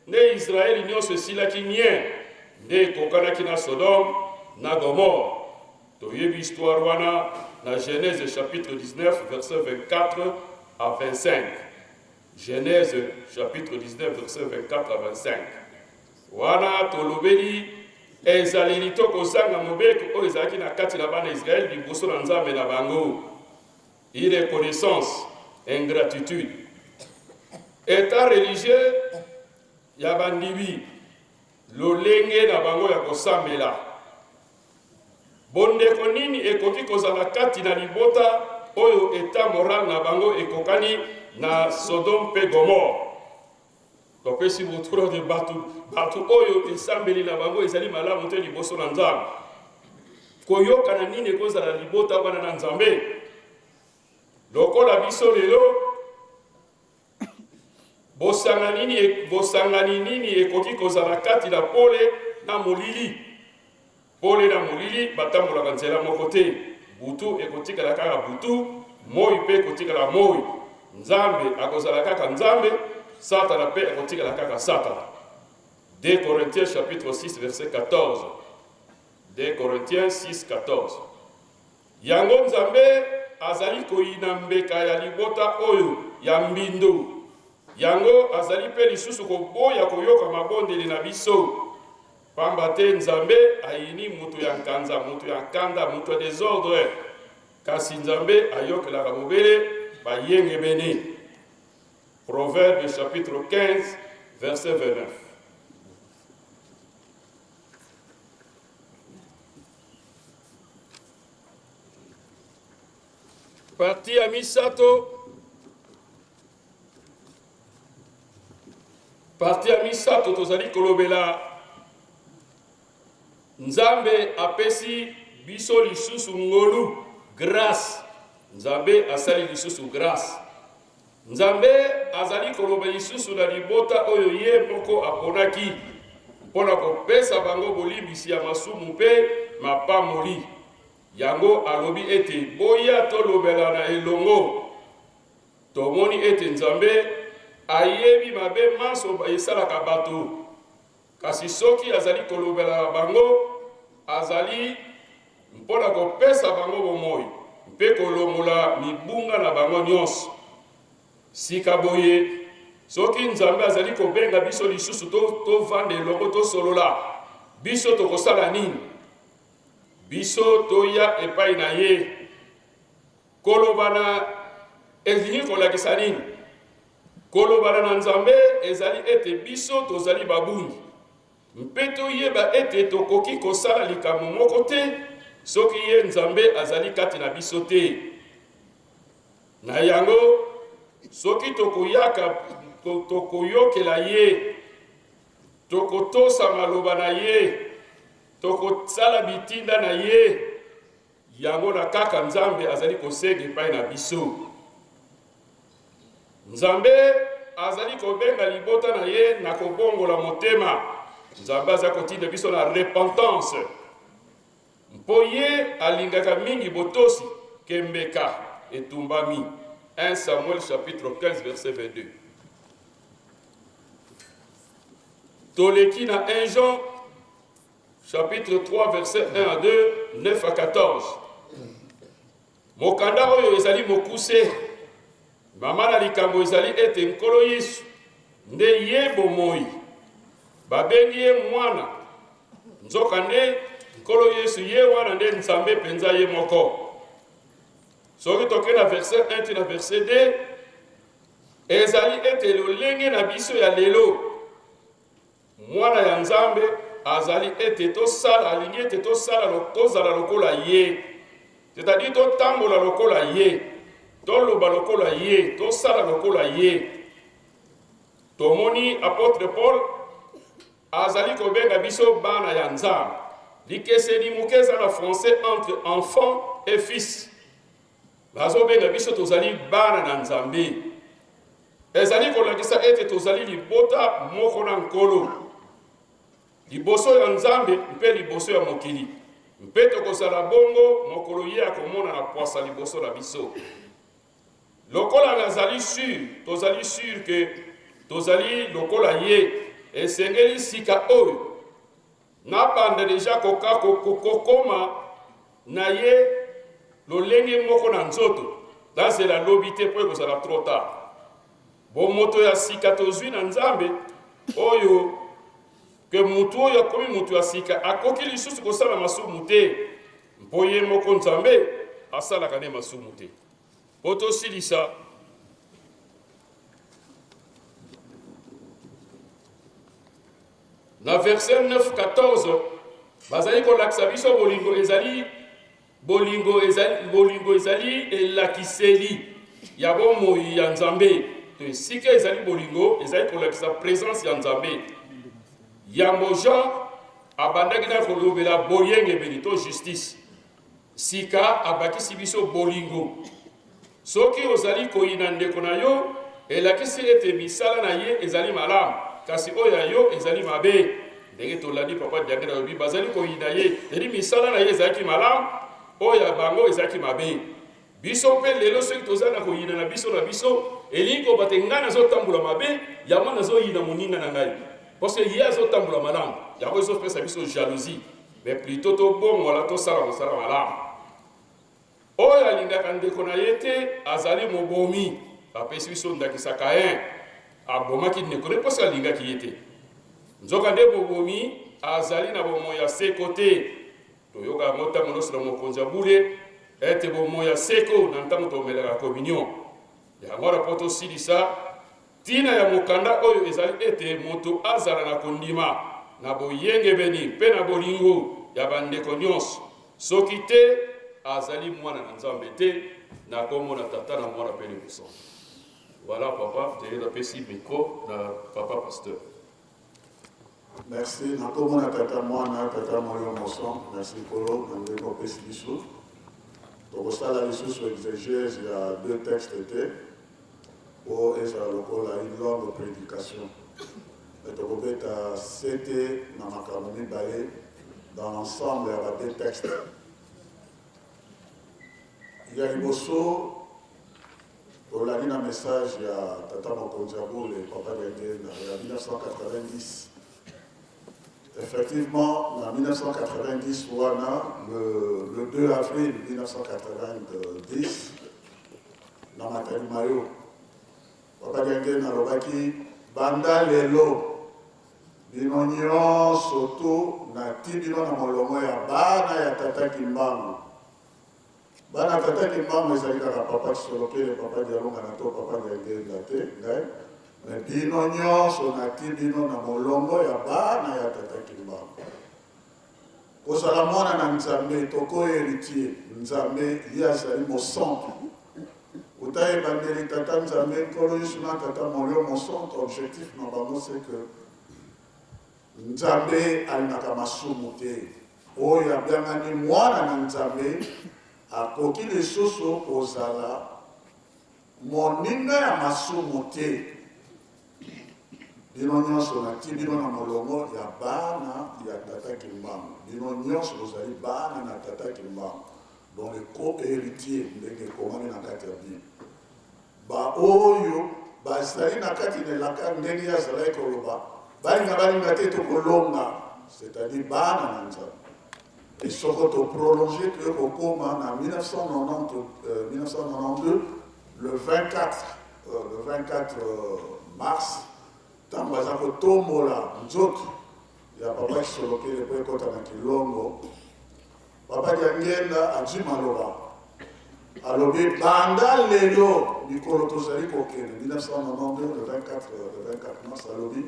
nde Israeli nyonso esilaki nye nde ekokanaki na Sodome na Gomorre. Toyebi histoire wana na Genèse chapitre 19 verset 24 à 25. Genèse chapitre 19 verset 24 à 25. Wana tolobeli ezaleli to kozanga mobeko oyo ezalaki na kati na bana Israël liboso na Nzambe na bango. Irreconnaissance, ingratitude. État religieux ya bandibi lolenge na bango ya kosambela. Bondeko nini ekoki kozala kati na libota oyo état moral na bango ekokani na Sodome pe Gomorre. Topesi boturo de batu oyo esambeli na bango ezali malamu te liboso na Nzambe. Koyoka na nini ekozala libota wana na Nzambe. Lokola biso lelo bosangani nini ekoki kozala kati na pole na molili. Pole na molili batambolaka nzela moko te. Butu ekotikala kaka butu, moi pe ekotikala moi. Nzambe akozala kaka Nzambe, Satana pe ekotikala kaka Satana. 2 Corinthiens chapitre 6 verset 14. 2 Corinthiens 6 14. Yango Nzambe azali koyina mbeka ya libota oyo ya mbindo. Yango azali pe lisusu koboya koyoka mabondeli na biso. Pamba te Nzambe ayini mutu ya nkanza, mutu ya nkanda, mutu ya désordre. Kasi Nzambe ayokelaka mobele bayenge bene. Proverbe chapitre 15 verset 29. Parti ya misato tozali kolobela Nzambe apesi biso lisusu ngolu grâce. Nzambe asali lisusu grâce. Nzambe azali koloba lisusu na libota oyo ye moko aponaki mpona kopesa bango bolimbisi ya masumu mpe mapamoli. Yango alobi ete boya tolobela na elongo. Tomoni ete Nzambe ayebi mabe manso esalaka bato. Kasi soki azali kolobela bango azali mpona kopesa bango bomoi mpe kolongola mibunga na bango nyonso. Sika boye soki Nzambe azali kobenga biso lisusu tovanda elongo tosolola, biso tokosala nini? Biso toya epai na ye kolobana elingi kolakisa nini? Kolobana na Nzambe ezali ete biso tozali babungi mpe toyeba ete tokoki kosala likambo moko te soki ye Nzambe azali kati na biso te. Na yango soki tokoyokela ye, tokotosa maloba na ye, tokosala bitinda na ye, yango na kaka Nzambe azali kosenga epai na biso. Nzambe azali kobenga libota na ye na kobongola motema. Nzambe azali kotinda biso na repentance. Mpo ye alingaka mingi botosi kembeka etumbami. 1 Samuel chapitre 15 verset 22. Toleki na 1 Jean chapitre 3 verset 1 à 2, 9 à 14. Mokanda oyo ezali mokuse. Mama na likambo ezali ete nkolo Yesu nde ye bomoi. Babengi ye mwana. Nzoka nde nkolo Yesu ye wana nde Nzambe penza ye moko. Soki toke na verset 1 na verset 2, ezali ete lolenge na biso ya lelo. Mwana ya Nzambe azali ete tosala, alingi ete tozala lokola ye. C'est-à-dire totambola lokola ye, toloba lokola ye, tosala lokola ye. Tomoni apôtre Paul azali kobenga biso bana ya Nzambe. Likeseni mukeza na français entre enfant et fils. Bazobenga biso tozali bana na Nzambe. Ezali kolakisa ete tozali libota moko na nkolo. Liboso ya Nzambe mpe liboso ya mokili. Mpe tokozala bongo mokolo ye akomona na poasa liboso na biso. Lokola nazali sûr que tozali lokola ye esengeli sika oyo napanda deja kokoma na ye lolenge moko na nzoto dans la lobi te po ekozala trop tard. bomoto ya sika tozwi na nzambe oyo ke mutu oyo akomi mutu ya sika akoki lisusu kosala masumu te mpo ye moko nzambe asalaka nde masumu te. Po tosilisa na verset 9-14 bazali kolakisa biso bolingo ezali elakiseli ya bomoi ya nzambe. To esika ezali bolingo ezali kolakisa présence ya nzambe. Yango Jean abandaki na kolobela boyengebeli to justice, sika abakisi biso bolingo. Soki ozali koyina ndeko na yo elakisi ete misala na ye ezali malamu, kasi oyo yo ezali mabe. Ndenge tolandi papa diange na yobi bazali koyina ye eri misala na ye ezalaki malamu, oyo bango ezalaki mabe. Biso pe lelo soki toza na koyina na biso elingi kobate ngai nazotambola mabe yango nazoyina moninga na ngai, parce que ye azotambola malamu yango ezopesa biso jalousie, mais plutôt tobongola tosala mosala malamu. Oyo alingaka ndeko na ye te azali mobomi, apesi biso ndakisa Kain abomaki ndeko ne mposa alingaki ye te. Nzoka nde bobomi azali na bomoi ya seko te. Toyoka yango ntango nyonso na mokonzi ya bule ete bomoi ya seko na ntango tomelaka communion. Yango na po tosilisa ntina ya mokanda oyo ezali ete moto azala na kondima na boyengebeni mpe na bolingo ya bandeko nyonso, soki te azali mwana na nzambe te, na kombo na tata na mwana mpe liboso. Voilà papa, je napesi micro na papa pasteur. Merci. Nakomona tata mwana tata moyo moson. Merci Kolo. Nandeko pesi biso. Tokosala lisusu exégèse ya 2 textes te. O ezala lokola une longue prédication. Tokobeta sete na makambo mibale dans l'ensemble ya 2 textes. Ya liboso tolandi na message ya tata mokonzi ya bule papa Diangena ya 1990. Effectivement, en 1990, le 2 avril 1990, dans Matali Mayo, Papa Diangena alobaki banda lelo bino nyonso to nati bino na molongo ya bana ya tata Kimbangu. Bana tata Kimbangu ezali kaka papa Kisolokele, papa Dialonga na to papa Diangena te ngai. Mais bino nyonso nati bino na molongo ya bana ya tata Kimbangu. Kozala mwana na nzambe toko héritier nzambe ye azali mosantu. Utayeba ndeli tata nzambe nkolo yesu na tata molio mosantu. Objectif na bango c'est que nzambe alingaka masumu te. Oyo abiangani mwana na nzambe akoki lisusu kozala moninga ya masumu te. Bino nyonso nati bino na molongo ya bana ya tata Kimbangu. Bino nyonso bozali bana na tata Kimbangu, dont le co-héritier ndenge ekomami na kati ya Bible. Ba oyo bazali na kati nelaka ndenge azalaki koloba balinga te tokolonga, c'est-à-dire bana na nzambe. Et soko to prolonger to ekokoma na 1992 le 24 mars tant baza kotombola nzoto ya papa Kisolokele po ekota na Kilongo. Papa Diangena azwi maloba alobi banda lelo mikolo tozali kokende 1992 le 24 mars alobi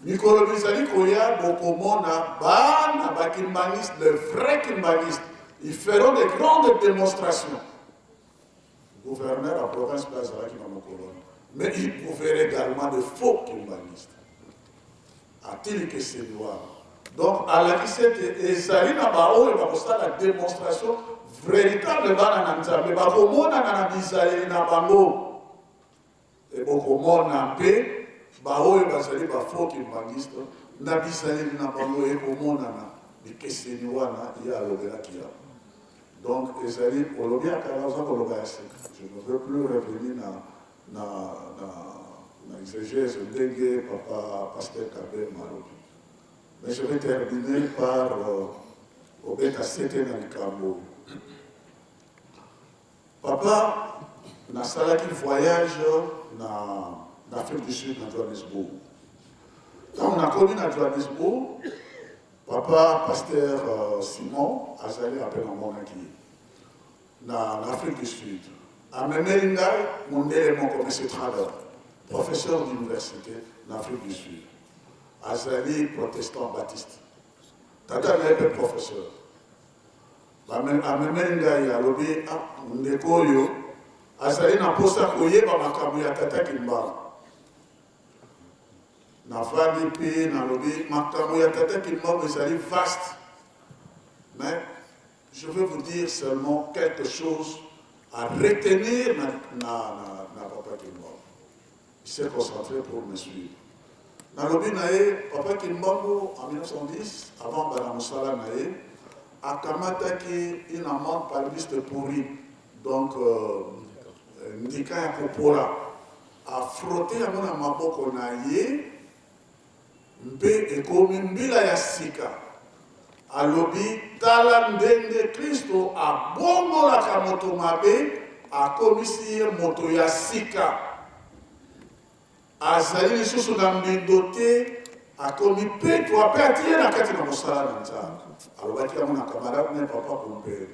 mikolo bizali koya bokomona bana bakimbangistes, les vrais kimbangistes, ils feront de grandes démonstrations. Gouverneur à province azalaki na mokolo. Mais il pouvait également de faux kimbangistes. A-t-il que c'est noir? Donc, à la 17, et Zali na bao, il va poster la démonstration véritable bana nzambe. Ba komona na bizali na bango. Et bokomona pe bao il va zali ba faux kimbangistes. Na bizali na bango et komona na bikeseni wana ya lobela kia. Donc, Ezali Olobia Kalaza Kolobasi. Je ne veux plus revenir na exégèse ndenge papa pasteur Kabé Malobi. Mais je vais terminer par Obeta Sete na likambo. Papa nasalaki voyage en Afrique du Sud, à Johannesburg. Quand on a connu à Johannesburg, papa, pasteur Simon, azali appelé en Monaki, en Afrique du Sud. À Memelinga, mon élément comme ce travail, professeur d'université en Afrique du Sud. Azali protestant baptiste. Tata n'a pas professeur. À Memelinga, il y a lobby, mon école, azali na posa koyeba makambo ya tata Kimba. Na fadi pe na lobby makambo ya tata Kimba ezali vaste. Mais je vais vous dire seulement quelque chose à retenir na papa Kimba. Il s'est concentré pour me suivre. Na lobby nae papa Kimba en 1910 avant bana musala nae akamataki une amende palmiste pourrie. Donc ndika ya popola a frotté yango na maboko na ye mpe ekomi mbila ya sika alobi tala ndenge Kristo abongolaka moto mabe akomisi ye moto ya sika azali lisusu na mbindo te akomi petwa mpe atie na kati na mosala na nzambe alobaki yango na kamarade ne papa pompere.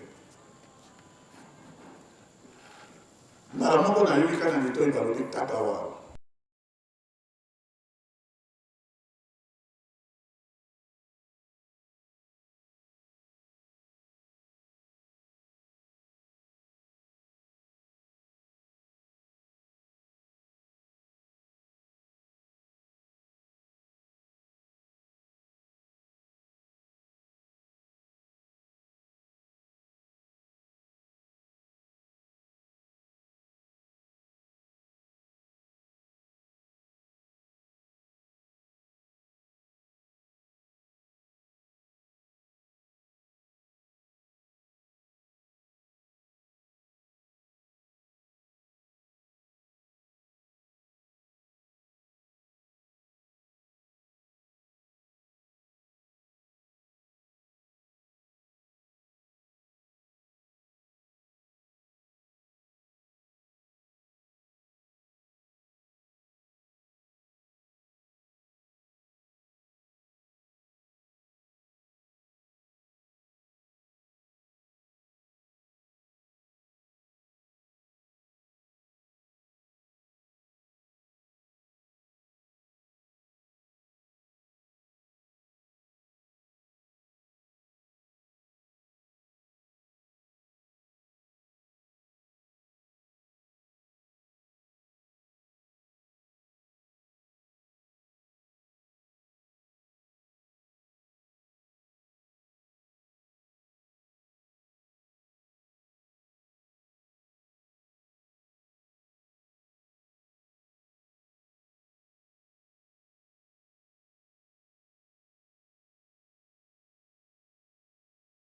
Naramoko na yoki kana mito ibalobi katawa.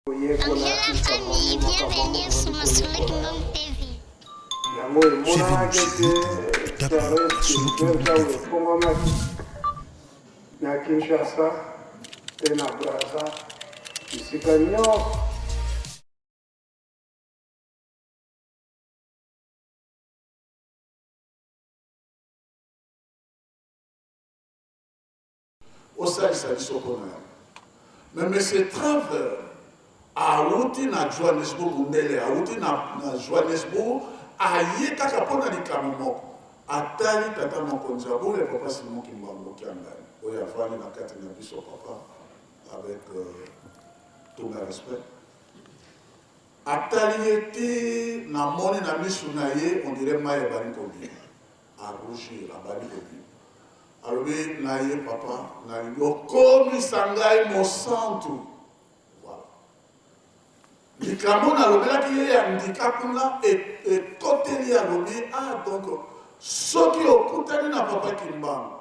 Bienvenue sur ma Solo Kingdom TV. Suivez-nous sur YouTube, tapez Solo Kingdom TV. Na Kinshasa, na Braza, isika nyonso osalisa biso mpona yango mais ce travail awuti na Johannesburg ndele awuti na Johannesburg aye kaka mpona likambo moko atali tata mokonzi abole papa Simon Kimba Mokiangani oyo afandi na kati na biso papa avec tout le respect atali ye te namoni na misu na ye on dirait mai ebali kobima arougir abali kobima alobi na ye papa na yokomisa ngai mosantu likambo nalobelaki ye ya ndika kuna ekoteli alobi donc soki okutani na papa Kimbangu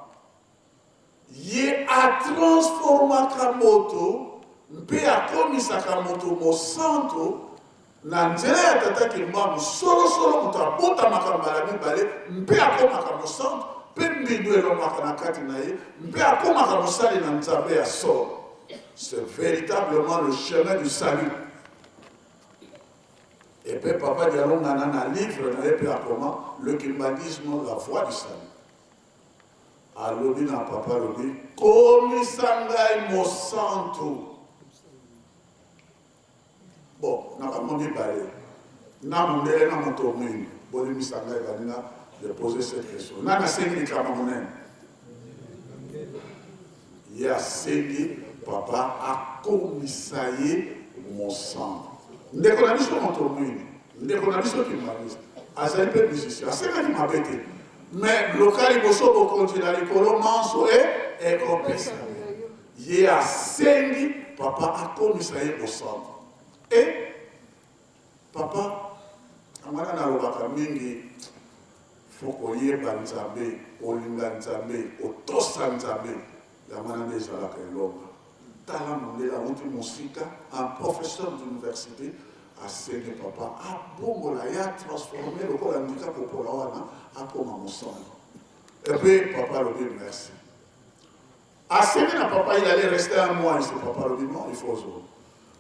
ye atransformaka moto mpe akomisaka moto mosantu na nzela ya tata Kimbangu solosolo moto abotamaka mbala mibale mpe akomaka mosantu mpe mbindo elongwaka na kati na ye mpe akomaka mosali na nzambe ya solo. C'est véritablement le chemin du salut. Et puis papa dit alors on a un livre dans les comment le kimbalisme, la voie du salut. Alors dit papa le dit comme sangai mo santo. Bon, n'a pas mon parler. N'a mon délai n'a mon tourné. Bon mi sangai vanina de poser cette question. N'a na sengi kamamonen. Il y a sengi papa a commissaillé mon sang. Ndeko na biso montomwini, ndeko na biso kimbangisi, azali mpe musicien, asengaki mabe te. Mais lokali boso bokonzi na likolo manso ekopesa. Ye asengi papa akomisa ye bosango. Et papa amwana nalobaka mingi foko oyeba nzambe, olinga nzambe, otosa nzambe, yamwana nde ezalaka elonga. Tala mondela uti musika, un professeur d'université a enseigné papa, a bongo la ya transformé le corps handicap au polawana, a comme mon sang. Et puis papa le dit merci. A enseigné na papa, il allait rester un mois ici, papa le dit non, il faut zo.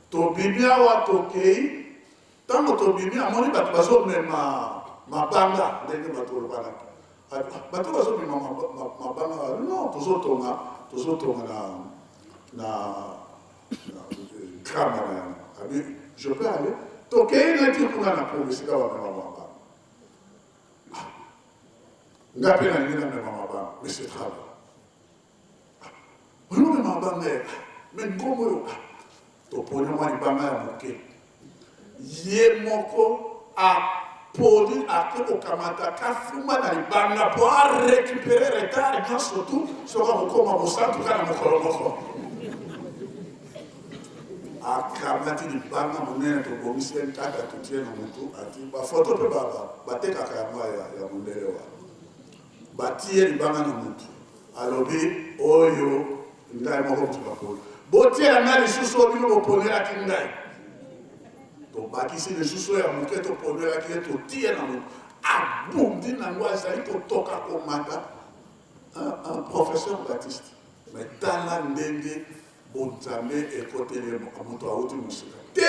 To bibia wa tokei, tant que to bibia, moni bat bazo me ma banga, ndenge bato le bana. Bato bazo me ma banga, non, tozo tonga caméra. Je peux aller. Donc, il y a un truc qu'on a pour c'est quoi on a appelé un mais c'est travail. On a mais comment tu peux nous voir a poli à tout kamata kafuma na ibanga pour récupérer retard et surtout sera comme au centre kana mokolomoko. Akamati di banga monene to bomisi nkata tutie na mutu ati ba photo pe baba bateka ka ya mondele wa batie di banga na mutu alobi oyo ndai moko tukapolo botie na mali suso bino boponela kindai to bakisi le suso ya muke to ponela ki to tie na mutu abundi na ngwaza iko toka komata un professeur Baptiste mais dans la ndenge bonzambe ekotele moto auti musika te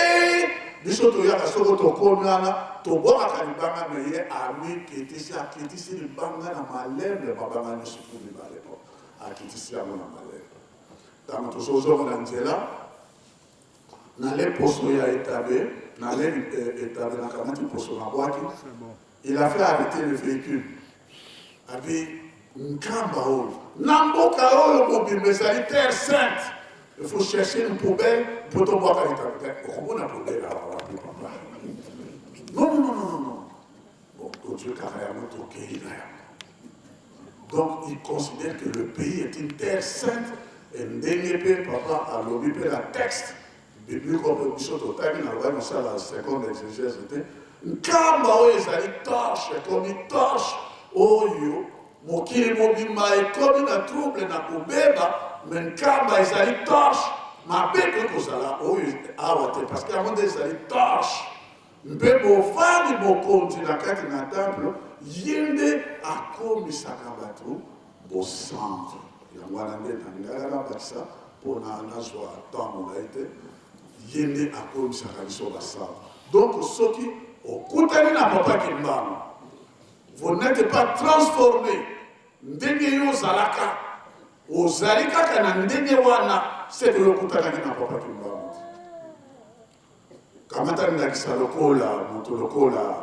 biso to yaka soko to konana to boka kalibanga me ye ami kitisi libanga na malembe babanga no sukuli balepo akitisi amo na malembe tama to sozo na nzela na le poso ya etabe na le etabe na kamati poso na bwaki il a fait arrêter le véhicule abi nkamba oyo na mboka oyo mobimba terre sainte. Il faut chercher une poubelle pour te boire avec ta poubelle. Comment la poubelle là? Non. Bon, Dieu carrément toqué là. Donc, il considère que le pays est une terre sainte. Et n'dénépé, papa, a lobby la texte. Biblique comme le bichot total, il a ça la seconde exégèse. Nkamba oyo ezali torche, comme une torche. Oyo, mokili mobima et comme un trouble na kubeba. Mais nkamba ezali torche mabe pe kozala oyo awa te parce que avant ezali torche mpe bofandi bokonzi na kati na temple yende akomisaka bato bosantu yango wana nde nangala nabakisa mpona nazwa ntango na ye te yende akomisaka biso basantu donc soki okutani na papa kimbano vous n'êtes pas transformé ndenge yo ozalaka ozali kaka na ndenge wana sete yokutanaki na papa kimbano kamata ndakisa lokola moto lokola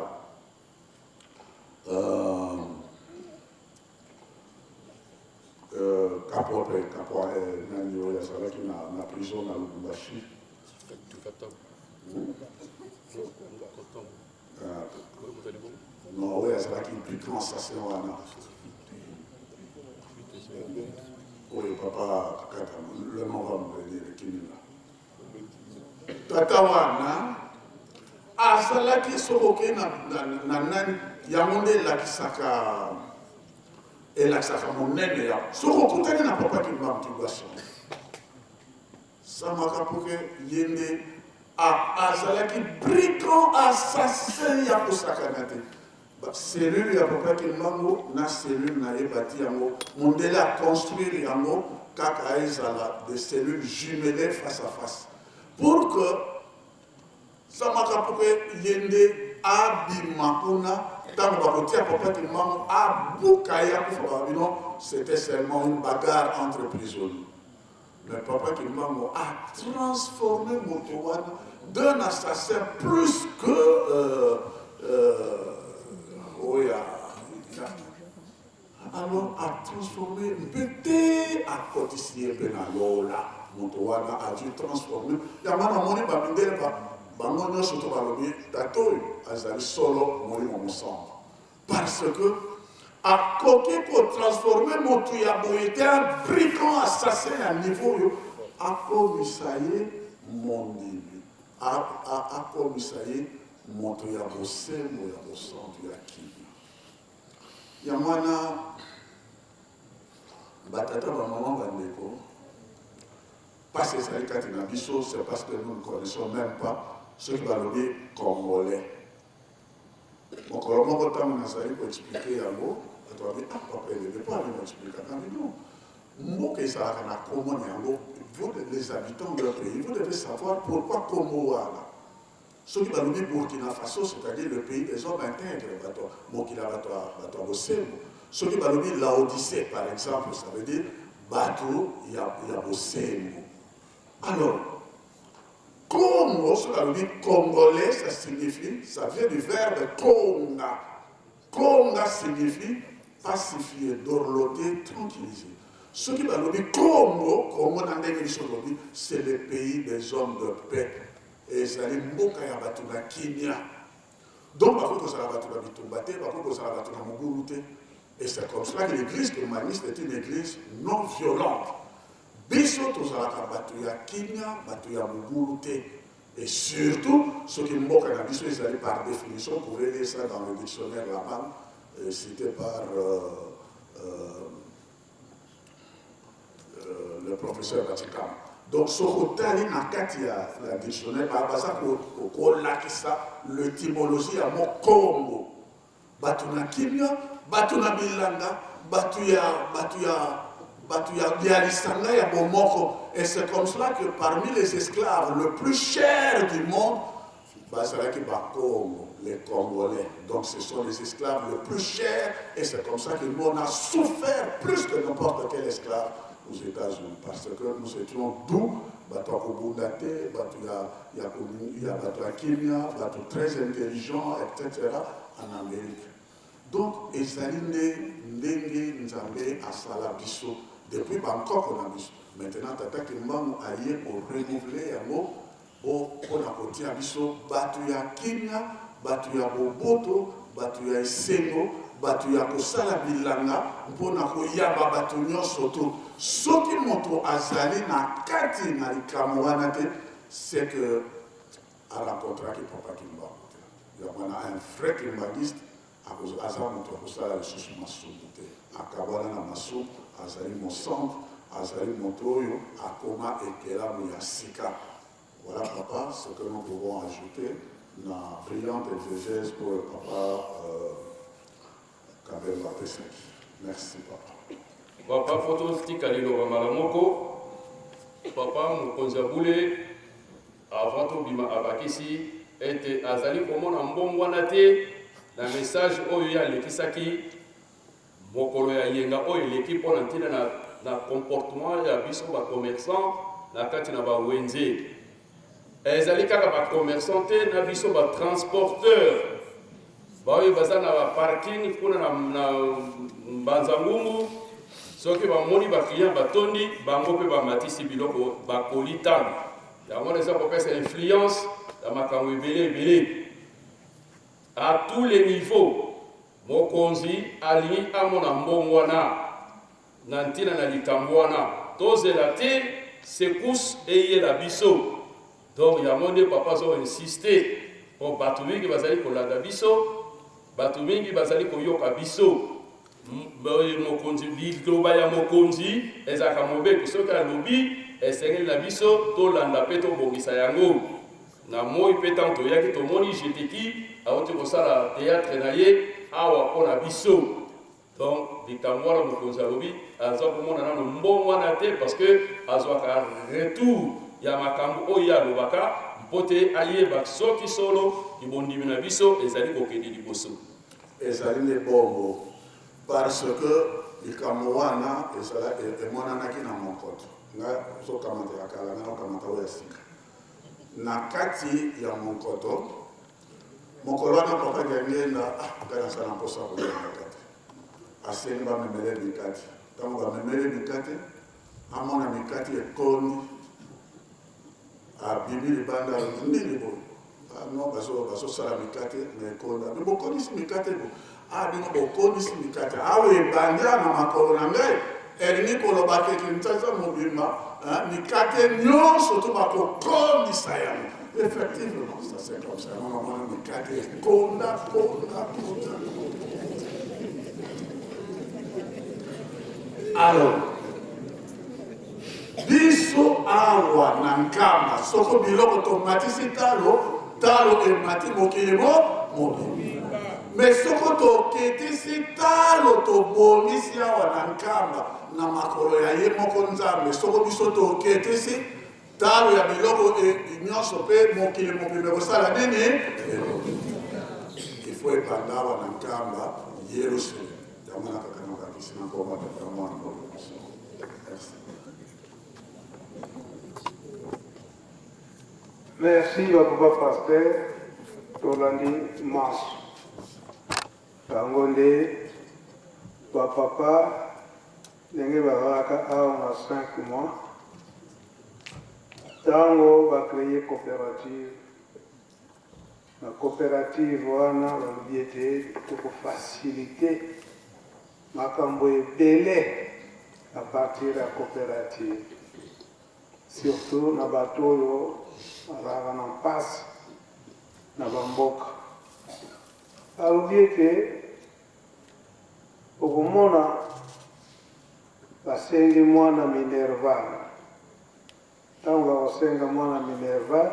kapo nani oyo azalaki na prison na Lubumbashi non oyo azalaki impliquant assassin wana oui, papa, le nom va me venir, tata wana, asalaki sokoke na nani, yamonde lakisaka, elakisaka monene ya, sokokutani na papa kimbam kibwasi. Samaka poke yende, asalaki brigand assassin ya kosakanate. Cellule ya papa Kimbango na cellule na ebati yango mondele a construire yango kaka ezala des cellules jumelées face à face pour que samaka poke yende abima kuna tango bakotia papa Kimbangu abukaya kufa bino, c'était seulement une bagarre entre prisonniers. Mais papa Kimbangu a transformé Motowana d'un assassin plus que alors a transformé Mbete à Kotissier Benalola. Motowana a dû transformer. Yamana moni bamindele bango nyonso to balobi tatoyo azali solo molimo mosantu. Parce que a koki ko transformer motu ya boyete un brigand assassin à niveau yo akomisa ye mondimi akomisa ye moto ya bosembo ya bosantu ya kimia. Yamana batata bamama bandeko parce que ça c'est parce que nous ne connaissons même pas ceux qui vont dire congolais. Mon comment autant on a pour expliquer à vous, tu vas dire ah papa il ne veut pas m'expliquer quand non. Moi que ça a comment vous les habitants de leur pays, vous devez savoir pourquoi Congo là. Ceux qui vont dire Burkina Faso, c'est-à-dire le pays des hommes intègres, Burkina Faso. Ceux qui vont dire Laodicée par exemple, ça veut dire Bateau, il y a Bossemo. Alors, Congo, ce qu'on dit congolais, ça signifie, ça vient du verbe konga. Konga signifie pacifier, dorloter, tranquilliser. Ce qui va nous dire Congo, c'est le pays des hommes de paix. Et c'est les Mboka Yabatuna Kinya. Donc, par contre, ça va battre la Bitombate, par contre, ça va battre la Mogoulouté. Et c'est comme cela que l'église humaniste est une église non violente. Biso tozalaka bato ya Kinya, bato ya Mogoulouté. Et surtout, ce qui moque à la biso, ils allaient par définition, pour lire ça dans le dictionnaire Laman, cité par le professeur Vatican. Donc, ce que nakati ya la dictionnaire, baza ko lakisa l'étymologie à mon Congo. Bato na Kinya, bato na Bilanga, bato ya Bialisanga ya Bomoko. Et c'est comme cela que parmi les esclaves le plus cher du monde, c'est les Congolais. Donc ce sont les esclaves les plus chers et c'est comme ça que nous on a souffert plus que n'importe quel esclave aux États-Unis. Parce que nous étions doux, bateau Kobundate, bateau Kimia, bateau très intelligent, etc. en Amérique. Donc, Ezaline, Ndenge, Nzambe, Asala, Bisso, depuis Bangkok, on a Bisso. Maintenant, Tata Kimbangu allié pour renouveler un mot, pour apporter à Bisso, Batuya Kimia, Batuya Boboto, Batuya Sengo, Batuya Kosala Bilanga, pour Nakoyaba Batunyo Soto. Ce qui montre Azali na Kati na Ikamoanate, c'est que à la contrat qui Papa Kimbangu. Il y a un frère kimbanguiste. Azali montre Kosala le sous Massoubouté. Akabana na Massou, Azali mon centre. Azali Montoyo, Akoma et Kela Mouyasika. Voilà, papa, ce que nous pouvons ajouter dans la brillante exégèse pour le papa Kabemba Pesek. Merci, papa. Papa, photo stick à l'île Malamoko. Papa, Moukonzaboule, avant tout, Bima Abakisi, était Azali Komon en bon wanate, dans le message Oya Lekisaki, Mokolo ya Yenga Oya l'équipe pour l'antenne na comportement ya biso ba commerçant na kati na ba wenze ezali kaka ba commerçant te na biso ba transporteur ba oyo baza na ba parking kuna na Mbanzangungu soki ba moni ba client batondi bango pe ba matisi biloko ba kolitana yango eza ko pesa influence na makambo ebele à tous les niveaux mokonzi ali amona mbongwana Nantina na likamwana tozela te secousse eye la biso donc ya monde papa zo insister pour batu mingi bazali kolanda biso batu mingi bazali koyoka biso mokonzi liloba ya mokonzi ezaka mobe soki alobi esengeli na biso tolanda pe tobongisa yango na moi pe tant toyaki tomoni jeteki awoti kosala théâtre na ye awa mpona biso. Donc, Bikamwara Mokonzarobi, Azwa Komona Nano Mbongwana te parce que Azwa ka retour ya makambo oya lobaka pote ayeba soki solo ibondimi na biso ezali kokende liboso. Ezali ne bongo parce que likambo wana emonanaki na monkoto nga zokamata ya kala nga okamata oyo ya sika na kati ya monkoto mokolo wana papa ngengenda nga nasala mposa kolenga kati asengi bamemele mikati ntango bamemele mikati amona mikati ekoni abibi libanda nini boye non bazosala mikate na ekonda me bokonisi mikate bo bino bokonisi mikate awe ebanda na makolo na ngai elingi koloba keke ntanza mobima mikate nyonso to bakokonisa yango effectivement ça c'est comme ça mona mikate ekonda konda. Alors biso awa na nkamba soko biloko tomatisi talo emati mokili mobimba mais soko toketisi talo tobongisi awa na nkamba na makolo ya ye moko nzambe soko biso toketisi talo ya biloko nyonso mpe mokili mobimba kosala nini ifo epanda awa na nkamba Yerusalem yango nakakanokakisi na nkoma tatamwana mobimisa. Merci, papa pasteur, Tolandi Mas. Tangonde, papa, Nenge Baraka a 5 mois. Tango va créer coopérative. La coopérative, wana, l'objectif pour faciliter ma camboye délai à partir de la coopérative. Surtout, na bateau, alaka na mpasi na bamboka alobi ete okomona basengi mwana minerval ntango bakosenga mwana minerval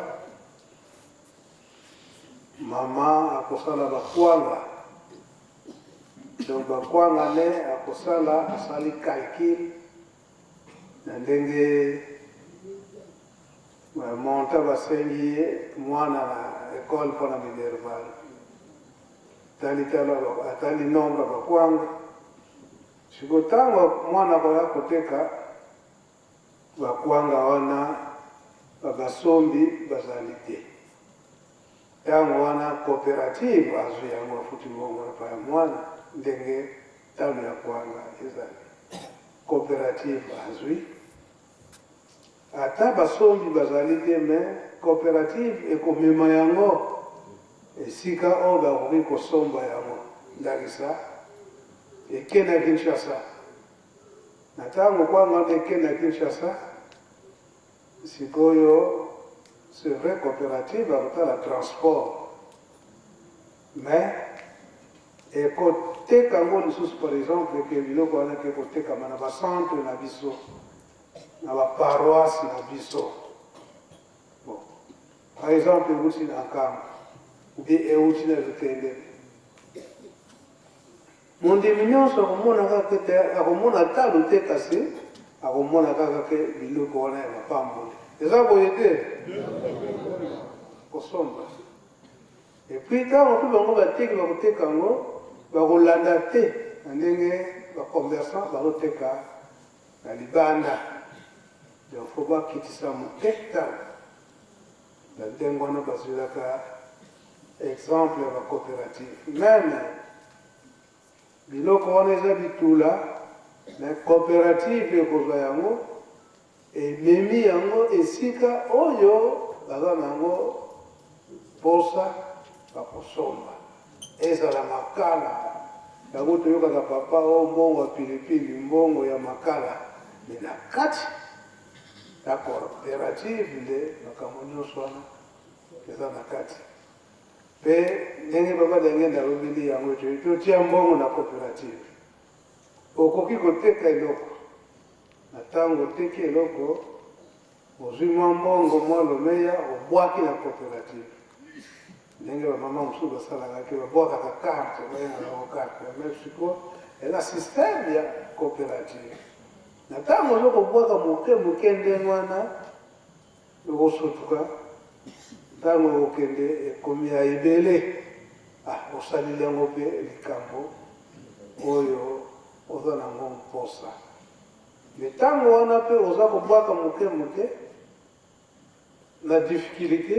mama akosala bakwanga donc bakwanga ne asali calcul na ndenge monta basengi mwana na école mpona minerval atali nombre bakwanga siko ntango mwana koya koteka bakwanga wana basombi bazali te ntango wana coopérative azwi yango afuti mbongo na pa ya mwana ndenge talo ya kwanga ezali coopérative azwi ata basombi bazali te me coopérative ekomema yango esika oyo bakoki kosomba yango ndakisa eke na Kinshasa na ntango kwanga eke na Kinshasa sikoyo c'est vrai coopérative akotala transport mais ekoteka yango lisusu par exemple eke biloko wana eke ekotekama na bacentre na biso na baparoisse na biso. Bon. Par exemple, euti na Nkamba ou bien euti na Lutendele mondimi nyonso akomona talo te kasi akomona kaka ke biloko wana ya mapamboli eza boye te kosomba epuis ntango mpe bango bateki bakoteka yango bakolanda te na ndenge bacommerçant bakoteka na libanda. Donc, il faut voir qu'il y a un hectare. La dernière exemple de la coopérative. Même, il y a la coopérative et Mimi Yango et Sika Oyo, Bazanango, Posa, Pakosomba. Et ça la makala. La route de papa, oh, Mbongo, Pilipili, Mbongo, ya makala. Mais la 4. La coopérative nde makambo nyonso wana eza na kati mpe ndenge baba ndenge nalobeli yango totia mbongo na coopérative okoki koteka eloko na ntango oteki eloko ozwi mwa mbongo mwa lomeya obwaki na coopérative ndenge bamama mosusu basalakaki babwakaka karte bayenganako karte ya mexico eza système ya coopérative na ntango ozokobwaka moke ndenge wana okosotuka ntango okende ekomi ya ebele osaleli yango mpe likambo oyo oza nango mposa me ntango wana mpe oza kobwaka moke moke na difficulté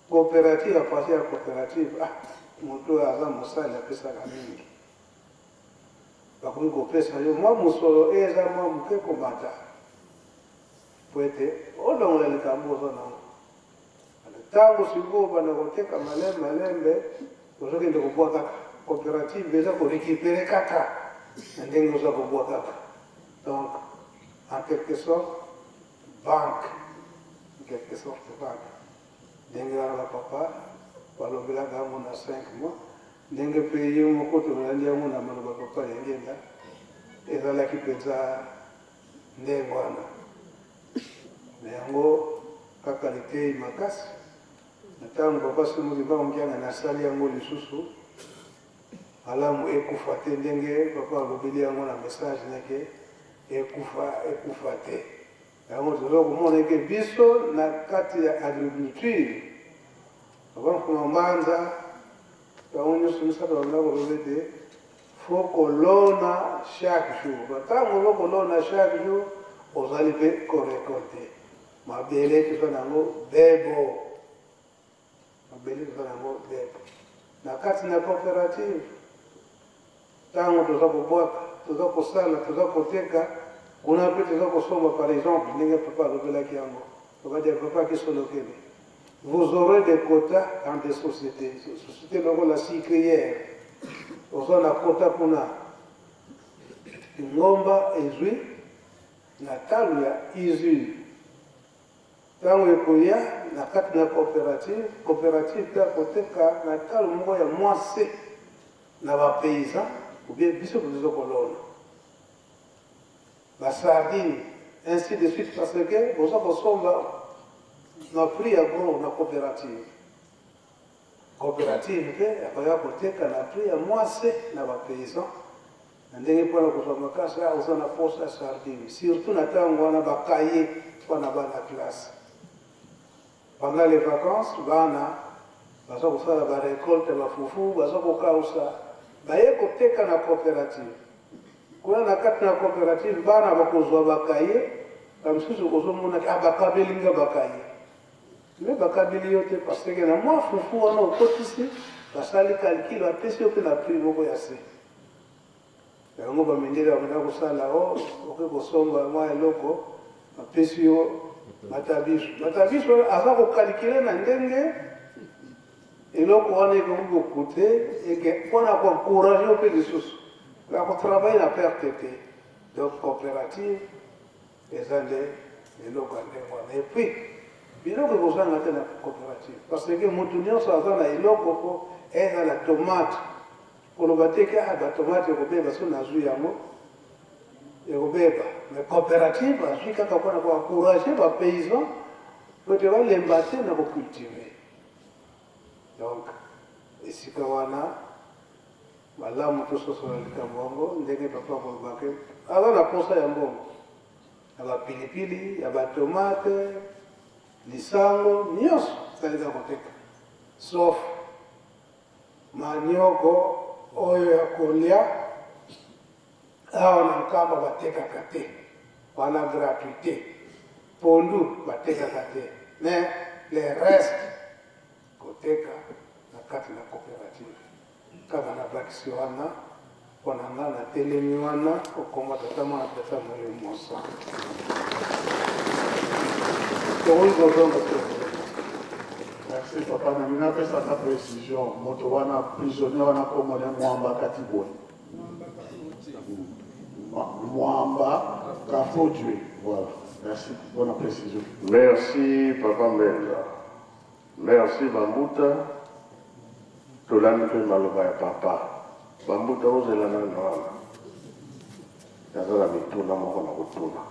coopérative apasi ya coopérative moto oyo aza mosali apesaka mingi bakoki kopesa yo mwa mosolo eza mwa moke komata po ete olongola likambo oza nango ntango sikoyo banda koteka malembe ozokende kobwa kaka coopérative eza korécupere kaka na ndenge oza kobwa kaka donc en quelque sorte banque ndenge wana bapapa balobelaka yango na 5 mois ndenge mpe ye moko tolandi yango na maloba papa yengenda ezalaki mpenza ndenge wana na yango kaka litei makasi na ntango papa somoki baongianga nasali yango lisusu malamu ekufa te ndenge papa alobeli yango na message neke ekufa te yango toza komona eke biso na kati ya agriculture abankuma mbanza yango nyonso misato banda koloba ete fo kolona chaque jour ntango oza kolona chaque jour ozali mpe korekolte mabele toza nango bebo na kati na coopérative ntango toza kobwaka toza kosala toza koteka kuna mpe toza kosomba par exemple ndenge papa alobelaki yango tokadia papa akisolokele vous aurez des quotas dans des sociétés lokola sucrière oza na kota kuna ngomba ezwi na talo ya usure ntango ekoya na kati na coopérative mpe akoteka na talo moko ya mwase na bapaysan obie biso toza kolona basardine ainsi de suite parce que oza kosomba na prix ya gros na coopérative mpe akoya koteka na prix ya mwase na bapaysan na ndenge mpona kozwa makasi oza na posa ya sardine surtout na ntango wana bakaye mpona bana classe pendant les vacances bana baza kosala barecolte bafufu baza kokausa baye koteka na coopérative kuna na kati na coopérative bana bakozwa bakaye kamisusu kozomonaki bakabelinga bakaye me bakabeli yo te parce que na mwa fufu wana okotisi basali calcule bapesi yo mpe na prix moko ya se yango bamindele bamenda kosala oke kosomba mwa eloko bapesi yo matabiso aza kokalkule na ndenge eloko wana ekoki kokute mpona koencourage yo mpe lisusu akotravaille na perte te donc coopérative eza nde eloko ya ndenge wana epuis biloko ekozanga te na coopérative parce que motu nyonso aza na eloko mpo eza na tomate koloba te ke batomate ekobeba so nazwi yango ekobeba mais coopérative azwi kaka mpona koencourage bapaysan po te balemba te na kocultive donc esika wana malamu tososola likambo yango ndenge papa kolobake aza na posa ya mbongo ya bapilipili ya batomate lisango nyonso ezalika koteka sauf manioko oyo ya kolia awa na nkamba batekaka te wana gratuité pondu batekaka te mais le reste koteka na kati na coopérative kaka na bakisi wana mpona nga na telemi wana okoma tata mwana tata molimo mosa tokoki kozonga te. Merci papa na mina pesaka précision moto wana prisonnier wana komone mwamba kati boye mwamba kafodwe voilà merci bonne précision. Merci papa Mbenda, merci Bambuta tolandi mpe maloba ya papa Bambuta ozela nano wana yaza na mituna moko na kotuna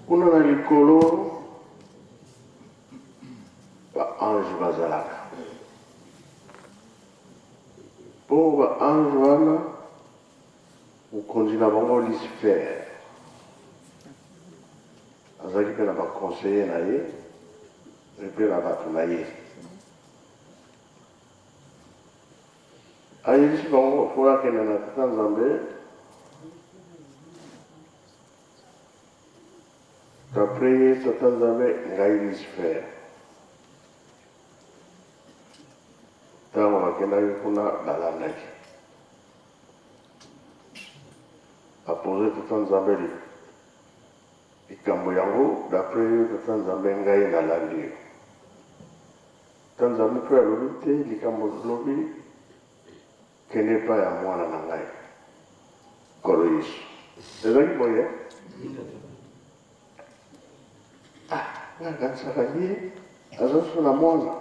kuna na likolo baange bazalaka mpo baange wana mokonzi na bango Lucifer azalaki mpe na baconseiller na ye mpe na bato na ye ayebisi bango fo akende na tata nzambe d'après ye tata nzambe ngai lucifer ntango bakendaki kuna balandaki apose tata nzambe likambo yango d'après yo tata nzambe ngai nalandi yo tata nzambe mpe alobi te likambo lobi kende epai ya mwana na ngai kolo yesu ezalaki boye akanisaka ye azaso na mwana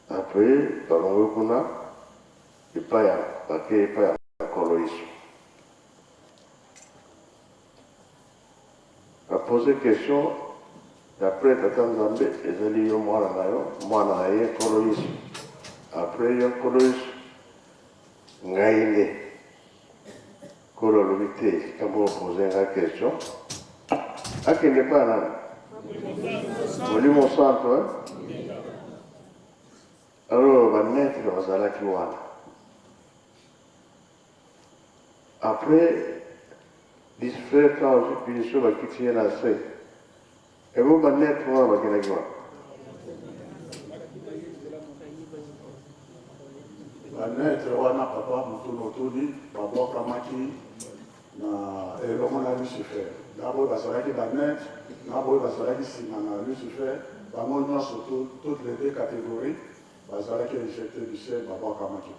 apres balongwe kuna epai ya bake epai ya kolo yesu apose question d'après tata nzambe ezali yo mwana na yo mwana na ye kolo yesu après yo kolo yesu ngai nde kolo alobi te likambo opose nga question akende pa nani molimo santo alors banetre bazalaki wana après disfaire quand ozwi biso bakiti ye na se ebo banetre wana bakendaki wana banetre wana papa motu otuli babwakamaki na elongo na lucifer na boye bazalaki banetre na boye bazalaki nsima na lucifer bango nyonso toutes les deux catégories bazalaki injecté du ciel babwakamaki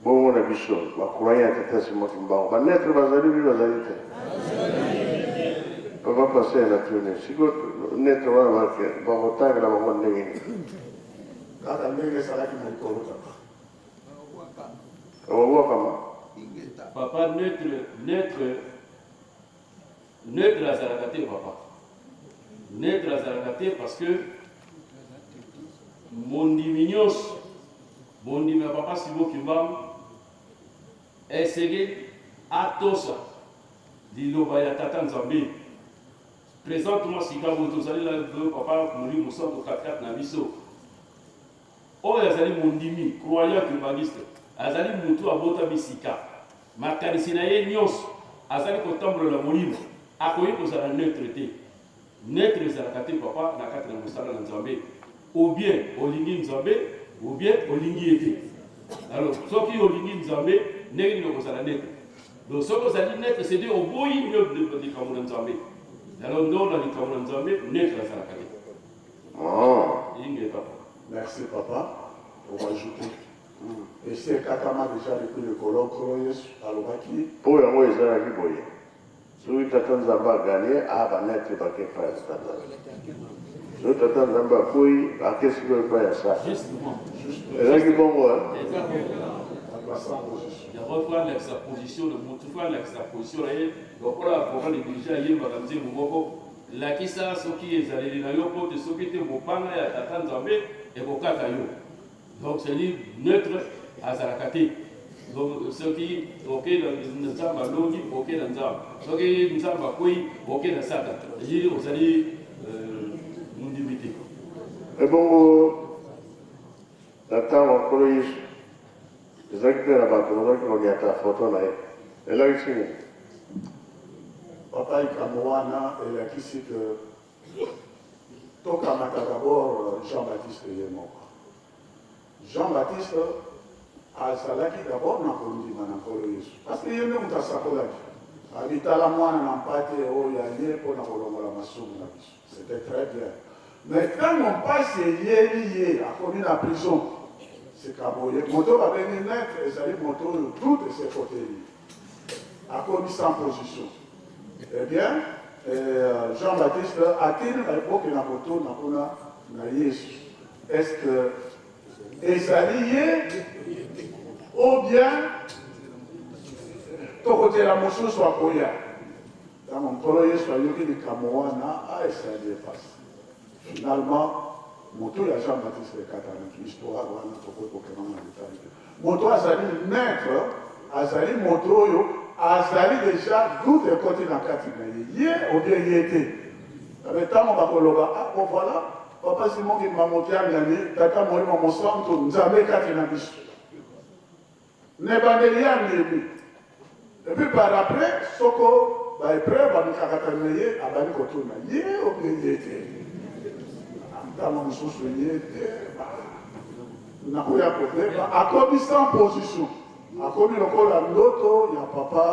bongo na biso bakurani ya tata simoki mbango banetre bazali bi bazali te papa pase na tune siko netre wana bakotangela bango ndenge nini kaka ndenge ezalaki na likolo kaka Papa neutre à Zarakaté, papa. Neutre à Zarakaté parce que mon diminution, papa Sibo Kimbam, essayé à Tosa, d'Ilobaya Tata Nzambi. Présentement, si vous allez là, papa, mourir au centre 4-4 Nabiso. Oh, yazali mondimi, croyant que bagiste. Azali mutu abota bisika makanisi na ye nyonso azali kotambola molimo akoyi kozala neutre te neutre ezalaka te papa na kati na mosala na nzambe ou bien olingi nzambe ou bien olingi ye te alors soki olingi nzambe ndenge nini okozala neutre donc soki ozali neutre c'est dire oboyi nio likambo na nzambe alors ndo na likambo na nzambe neutre azalaka te inge papa merci papa pour ajouter. Et c'est Katama déjà depuis le colloque, Alobaki. Pour le moment, ils ont dit boye. Celui qui attend Zamba gagné, a banette et baquet pas à ça. Celui qui attend Zamba fouille, à qu'est-ce qu'il veut faire ça? Justement. Et là, qui bon, hein? Il y a reprendre sa position, le moutoufa, sa position, donc voilà, pour les dirigeants, il y a un peu la qui ça, ce qui est allé dans le pot, ce qui était mon pan, à attendre Zambé et au Kakayo. Donc c'est dit neutre à Zarakati. Donc ce qui ok dans Nzamba longi ok dans Nzamba. Ce qui Nzamba koi ok dans Sata. C'est-à-dire vous allez nous limiter. Et bon, l'attente en coloïs, les acteurs là-bas, on y a ta photo là. Et là ici. Papa Ikamoana et la qui que Tokamata d'abord Jean-Baptiste Yemoko. Jean-Baptiste azalaki d'abord na kondima na nkolo yesu parce que ye nde moto asakolaki abitala mwana na mpate oyo aye mpo na kolongola masumu na biso c'était très bien mais ntango mpasi eyeli ye akomi na prison sikaboye moto babengi netre ezali moto oyo tout esekoteli akomi sans position eh bien Jean-Baptiste atini baepoke na moto na kuna na yesu est-ce que ezali ye ou bien tokotela mosusu akoya ntango nkolo yesu ayoki likambo wana esali epasi finalement moto ya Jean Baptiste ekatanaki histoire wana tokoki kokema na detali te moto azali maître azali moto oyo azali déjà doute ekoti na kati na ye obie ye te ntango bakoloba bon voilà papa simongi mamotiangani tata molimo mosantu nzambe kati na biso ne bandeli ya ndebi epuis par après soko baepreuve bamikakata na ye abandi kotuna ye obie ye te ntango mosusu ye te nakoya koteba akomi sans position akomi lokola ndoto ya papa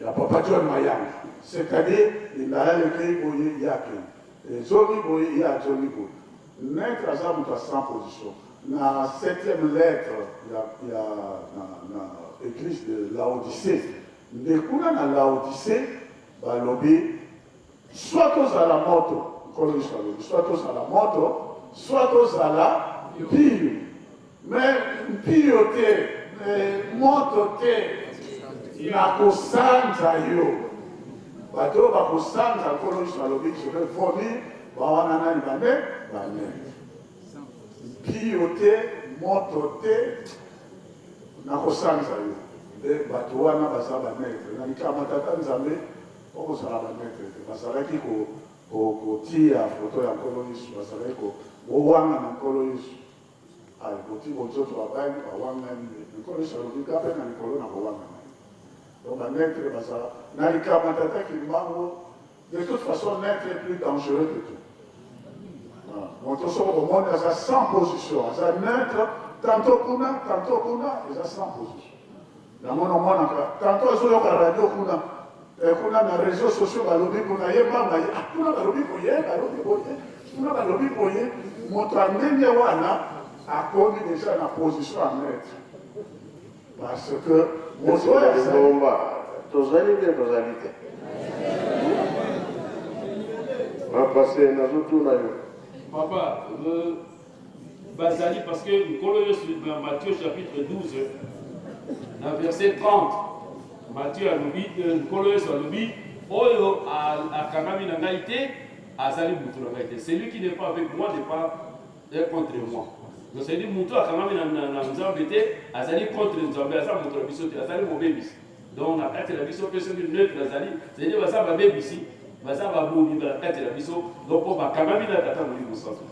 ya papa John Mayanga, c'est-à-dire il a écrit boye yake zoni boye ya zoni boye maître aza moto a sans position na 7e lettre ya na église de Laodicée nde kuna na Laodicée balobi soit tozala moto nkolo yesu alobi soit tozala moto soit tozala mpio mais mpio te moto te na kosanza yo bato oyo bakosanza nkolo yesu alobi je vomi bawana nani bane mpio te moto te na kosanza yo nde bato wana baza banetre na likama tata nzambe okozala banetre te bazalaki kotia foto ya nkolo yesu bazalaki kowanga na nkolo yesu koti bonzoto babani bawangani nkolo yesu alobi kape na likolo na kowanga donc naître bazala na likama tataki mbango de toute façon naître est plus dangereux que tout moto soko omoni aza sans position aza naître tantôt kuna eza sans position yango nomonaka tantôt azoyoka radio kuna na réseaux sociaux balobi kuna ye mbanga ye kuna balobi boye kuna balobi boye moto andenge wana akomi déjà na position ya maître parce que moto oyo tozali nde tozali te bapase nazotuna yo papa bazali parce que nkolo yesu dans Matthieu chapitre 12 na verset 30 Matthieu alobi nkolo yesu alobi oyo akangami na ngai te azali mutu na ngai te celui qui n'est pas avec moi n'est pas contre moi donc c'est dit mutu akangami na nzambe te azali contre nzambe aza mutu na biso te azali mobebisi donc na kati na biso mpe soki neutre azali c'est dit baza babebisi baza babomi na kati na biso donc mpo bakangami na tata molimo mosantu.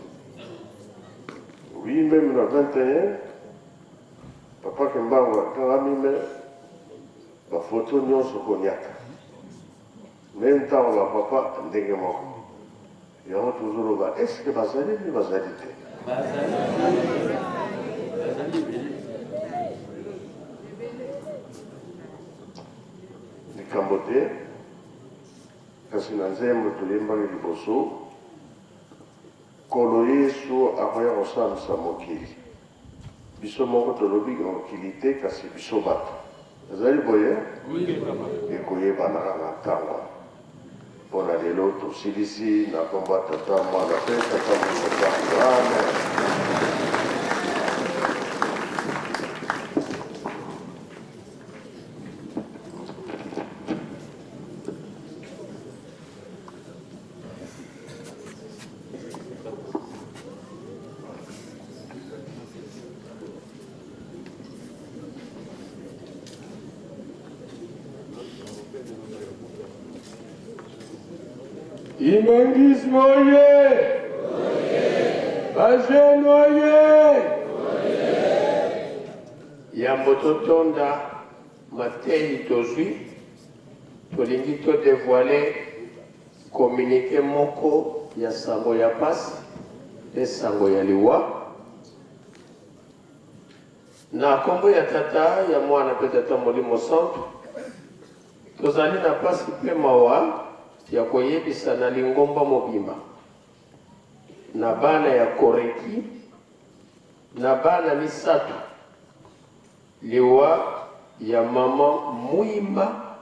Oui, même na 21 papa Kembango akangami me bafoto nyonso koniaka me ntango bapapa ndenge moko yango tozoloba estce bazali mpe bazali te likambo te kasi na nzembo toyembaki liboso nkolo yesu akoya kosalisa mokili biso moko tolobi mokili te kasi biso bato ezali boye ekoyebanaka na ntango mpo na lelo tosilisi na kombo tata mwana mpe tata mosantu amen. Imangisme oye! Bajene oye! Yambo totonda matei tozwi tolingi todevoile communiqué moko ya sango ya pasi pe sango ya liwa na kombo ya tata ya mwana pe tata molimo santu tozali na pasi pe mawa ya koyebisa na lingomba mobimba na bana ya koreki na bana misato liwa ya mama Mwimba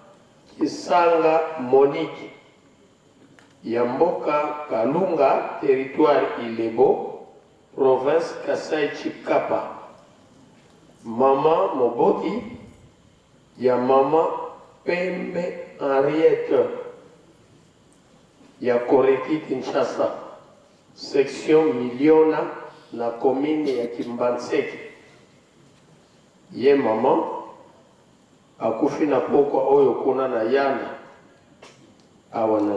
Kisanga Monique ya mboka Kalunga territoire Ilebo province Kasai Chikapa mama Moboti ya mama Pembe Henriette ya Koreki Kinshasa section Miliona na commune ya Kimbanseki ye mama akufi na pokwa oyo kuna na yana awa na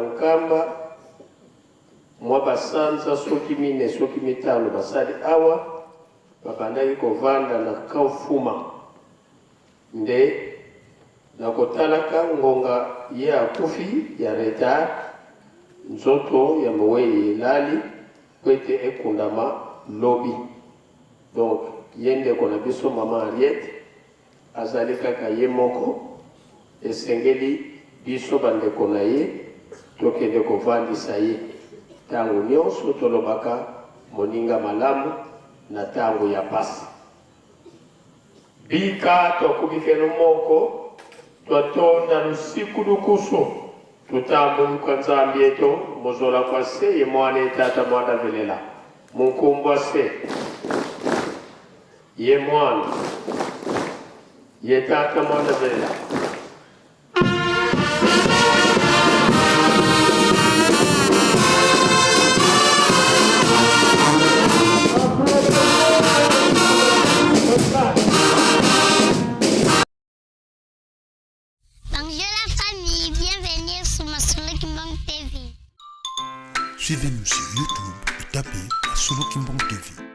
nkamba mwa basanza soki mine soki mitano basali awa babandaki kovanda na kaufuma nde na kotalaka ngonga ye akufi ya retard nzoto ya mowei elali kwete ekundama lobi. Donc ye ndeko na biso mama Ariete azali kaka ye moko esengeli biso bandeko na ye tokende kovandisa ye ntango nyonso tolobaka moninga malamu na ntango ya pasi. Bika tokubikelo moko twatonda lusiku lukusu tutambuluka nzambi eto mozola kwa se ye mwana etata mwana velela munkumbwa se ye mwana ye tata mwana velela. Bonjour la famille, bienvenue sur Masolo Kimbang TV. Suivez-nous sur YouTube et tapez Masolo Kimbang TV.